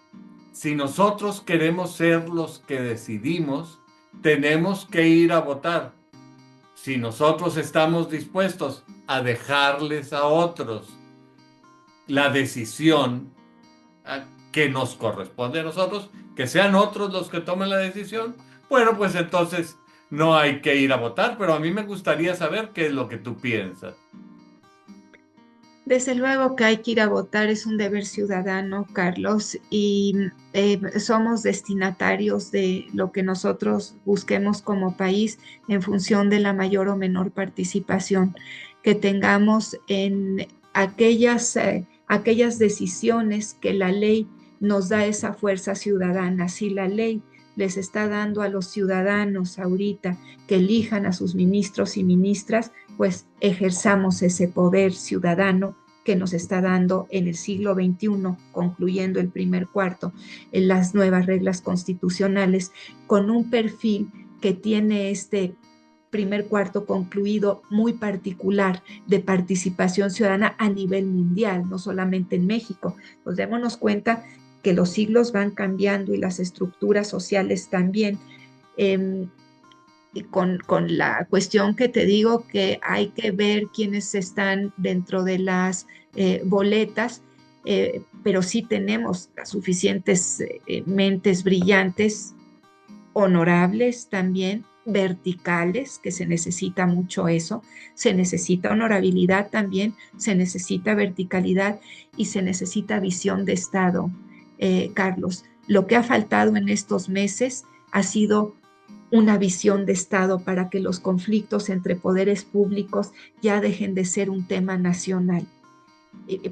si nosotros queremos ser los que decidimos, tenemos que ir a votar. Si nosotros estamos dispuestos a dejarles a otros la decisión que nos corresponde a nosotros, que sean otros los que tomen la decisión, bueno, pues entonces no hay que ir a votar, pero a mí me gustaría saber qué es lo que tú piensas. Desde luego que hay que ir a votar, es un deber ciudadano, Carlos, y somos destinatarios de lo que nosotros busquemos como país en función de la mayor o menor participación que tengamos en aquellas decisiones que la ley nos da esa fuerza ciudadana. Si la ley les está dando a los ciudadanos ahorita que elijan a sus ministros y ministras, pues ejerzamos ese poder ciudadano que nos está dando en el siglo XXI, concluyendo el primer cuarto, en las nuevas reglas constitucionales, con un perfil que tiene este primer cuarto concluido muy particular de participación ciudadana a nivel mundial, no solamente en México. Pues démonos cuenta que los siglos van cambiando y las estructuras sociales también. Eh, con la cuestión que te digo que hay que ver quiénes están dentro de las boletas, pero sí tenemos las suficientes mentes brillantes, honorables también, verticales, que se necesita mucho eso, se necesita honorabilidad también, se necesita verticalidad y se necesita visión de Estado, Carlos. Lo que ha faltado en estos meses ha sido una visión de Estado para que los conflictos entre poderes públicos ya dejen de ser un tema nacional.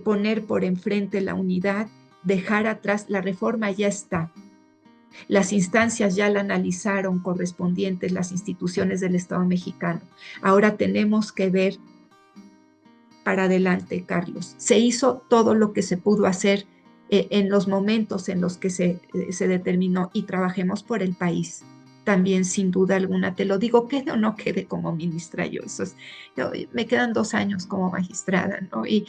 Poner por enfrente la unidad, dejar atrás, la reforma ya está. Las instancias ya la analizaron correspondientes, las instituciones del Estado mexicano. Ahora tenemos que ver para adelante, Carlos. Se hizo todo lo que se pudo hacer en los momentos en los que se determinó y trabajemos por el país. También, sin duda alguna, te lo digo, quede o no quede como ministra yo. Me quedan 2 años como magistrada, ¿no? Y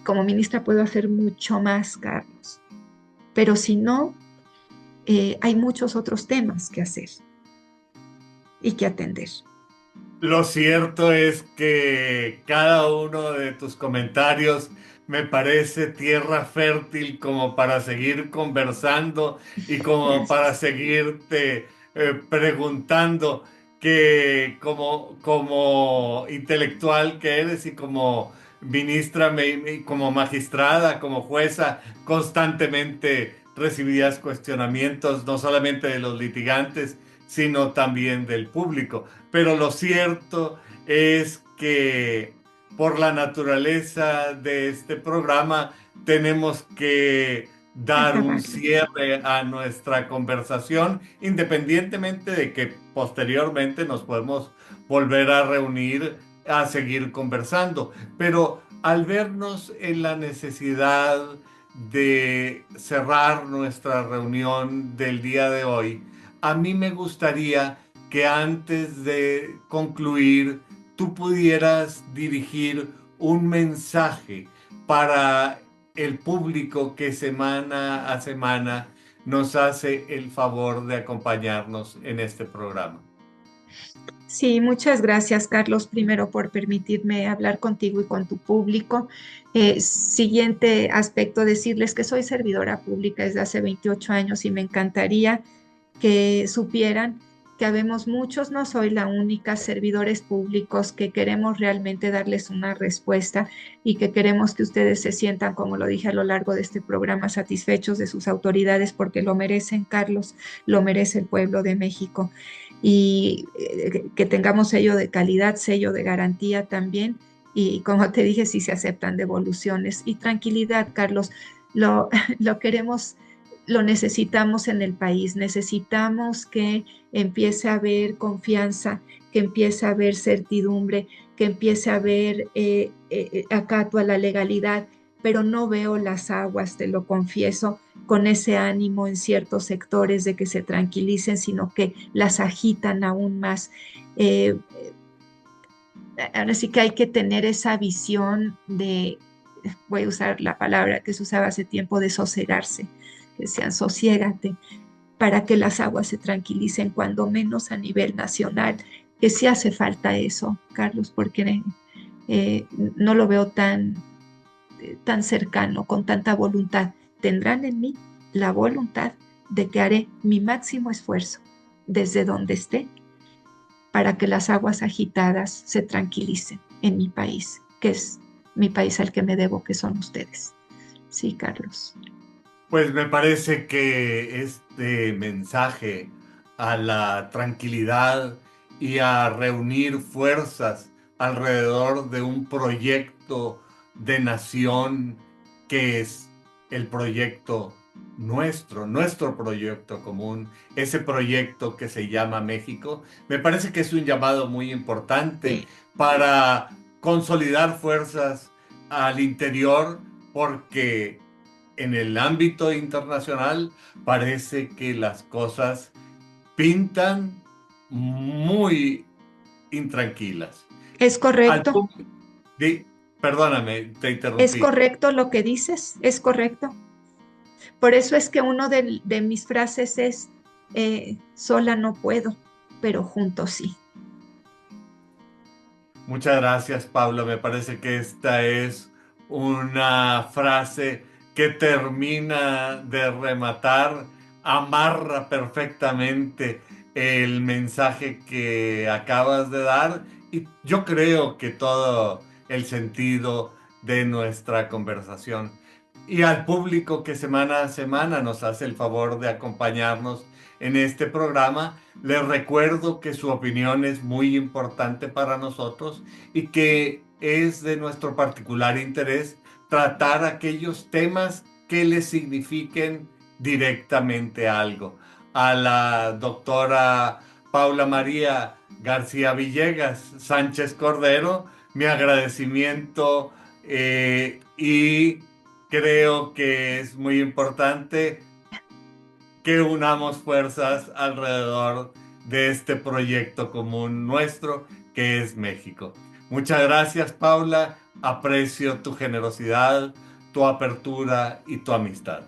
como ministra puedo hacer mucho más, Carlos. Pero si no, hay muchos otros temas que hacer y que atender. Lo cierto es que cada uno de tus comentarios me parece tierra fértil como para seguir conversando y como para Gracias. seguirte preguntando que como intelectual que eres y como ministra, y como magistrada, como jueza, constantemente recibías cuestionamientos no solamente de los litigantes, sino también del público. Pero lo cierto es que por la naturaleza de este programa tenemos que dar un Acabarlo. cierre a nuestra conversación, independientemente de que posteriormente nos podemos volver a reunir a seguir conversando. Pero al vernos en la necesidad de cerrar nuestra reunión del día de hoy, a mí me gustaría que antes de concluir tú pudieras dirigir un mensaje para el público que semana a semana nos hace el favor de acompañarnos en este programa. Sí, muchas gracias, Carlos, primero por permitirme hablar contigo y con tu público. Siguiente aspecto, decirles que soy servidora pública desde hace 28 años y me encantaría que supieran que habemos muchos, no soy la única, servidores públicos que queremos realmente darles una respuesta y que queremos que ustedes se sientan, como lo dije a lo largo de este programa, satisfechos de sus autoridades porque lo merecen, Carlos, lo merece el pueblo de México y que tengamos sello de calidad, sello de garantía también. Y como te dije, si se aceptan devoluciones y tranquilidad, Carlos, lo, lo queremos, lo necesitamos en el país, necesitamos que empiece a haber confianza, que empiece a haber certidumbre, que empiece a haber acato a la legalidad, pero no veo las aguas, te lo confieso, con ese ánimo en ciertos sectores de que se tranquilicen, sino que las agitan aún más. Eh, Ahora sí que hay que tener esa visión de, voy a usar la palabra que se usaba hace tiempo, de sosegarse, que decían sosiégate, para que las aguas se tranquilicen, cuando menos a nivel nacional, que sí hace falta eso, Carlos, porque no lo veo tan cercano, con tanta voluntad. Tendrán en mí la voluntad de que haré mi máximo esfuerzo desde donde esté para que las aguas agitadas se tranquilicen en mi país, que es mi país al que me debo, que son ustedes. Sí, Carlos. Pues me parece que este mensaje a la tranquilidad y a reunir fuerzas alrededor de un proyecto de nación que es el proyecto nuestro proyecto común, ese proyecto que se llama México, me parece que es un llamado muy importante Sí. para consolidar fuerzas al interior, porque en el ámbito internacional parece que las cosas pintan muy intranquilas. Es Al correcto, punto perdóname, te es interrumpí. correcto lo que dices, es correcto. Por eso es que uno de mis frases es, sola no puedo, pero juntos sí. Muchas gracias, Pablo. Me parece que esta es una frase que termina de rematar, amarra perfectamente el mensaje que acabas de dar y yo creo que todo el sentido de nuestra conversación. Y al público que semana a semana nos hace el favor de acompañarnos en este programa, les recuerdo que su opinión es muy importante para nosotros y que es de nuestro particular interés tratar aquellos temas que les signifiquen directamente algo. A la doctora Paula María García Villegas Sánchez Cordero, mi agradecimiento, y creo que es muy importante que unamos fuerzas alrededor de este proyecto común nuestro que es México. Muchas gracias, Paula. Aprecio tu generosidad, tu apertura y tu amistad.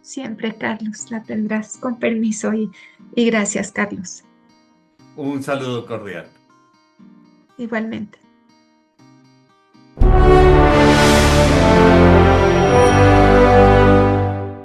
Siempre, Carlos, la tendrás con permiso y gracias, Carlos. Un saludo cordial. Igualmente.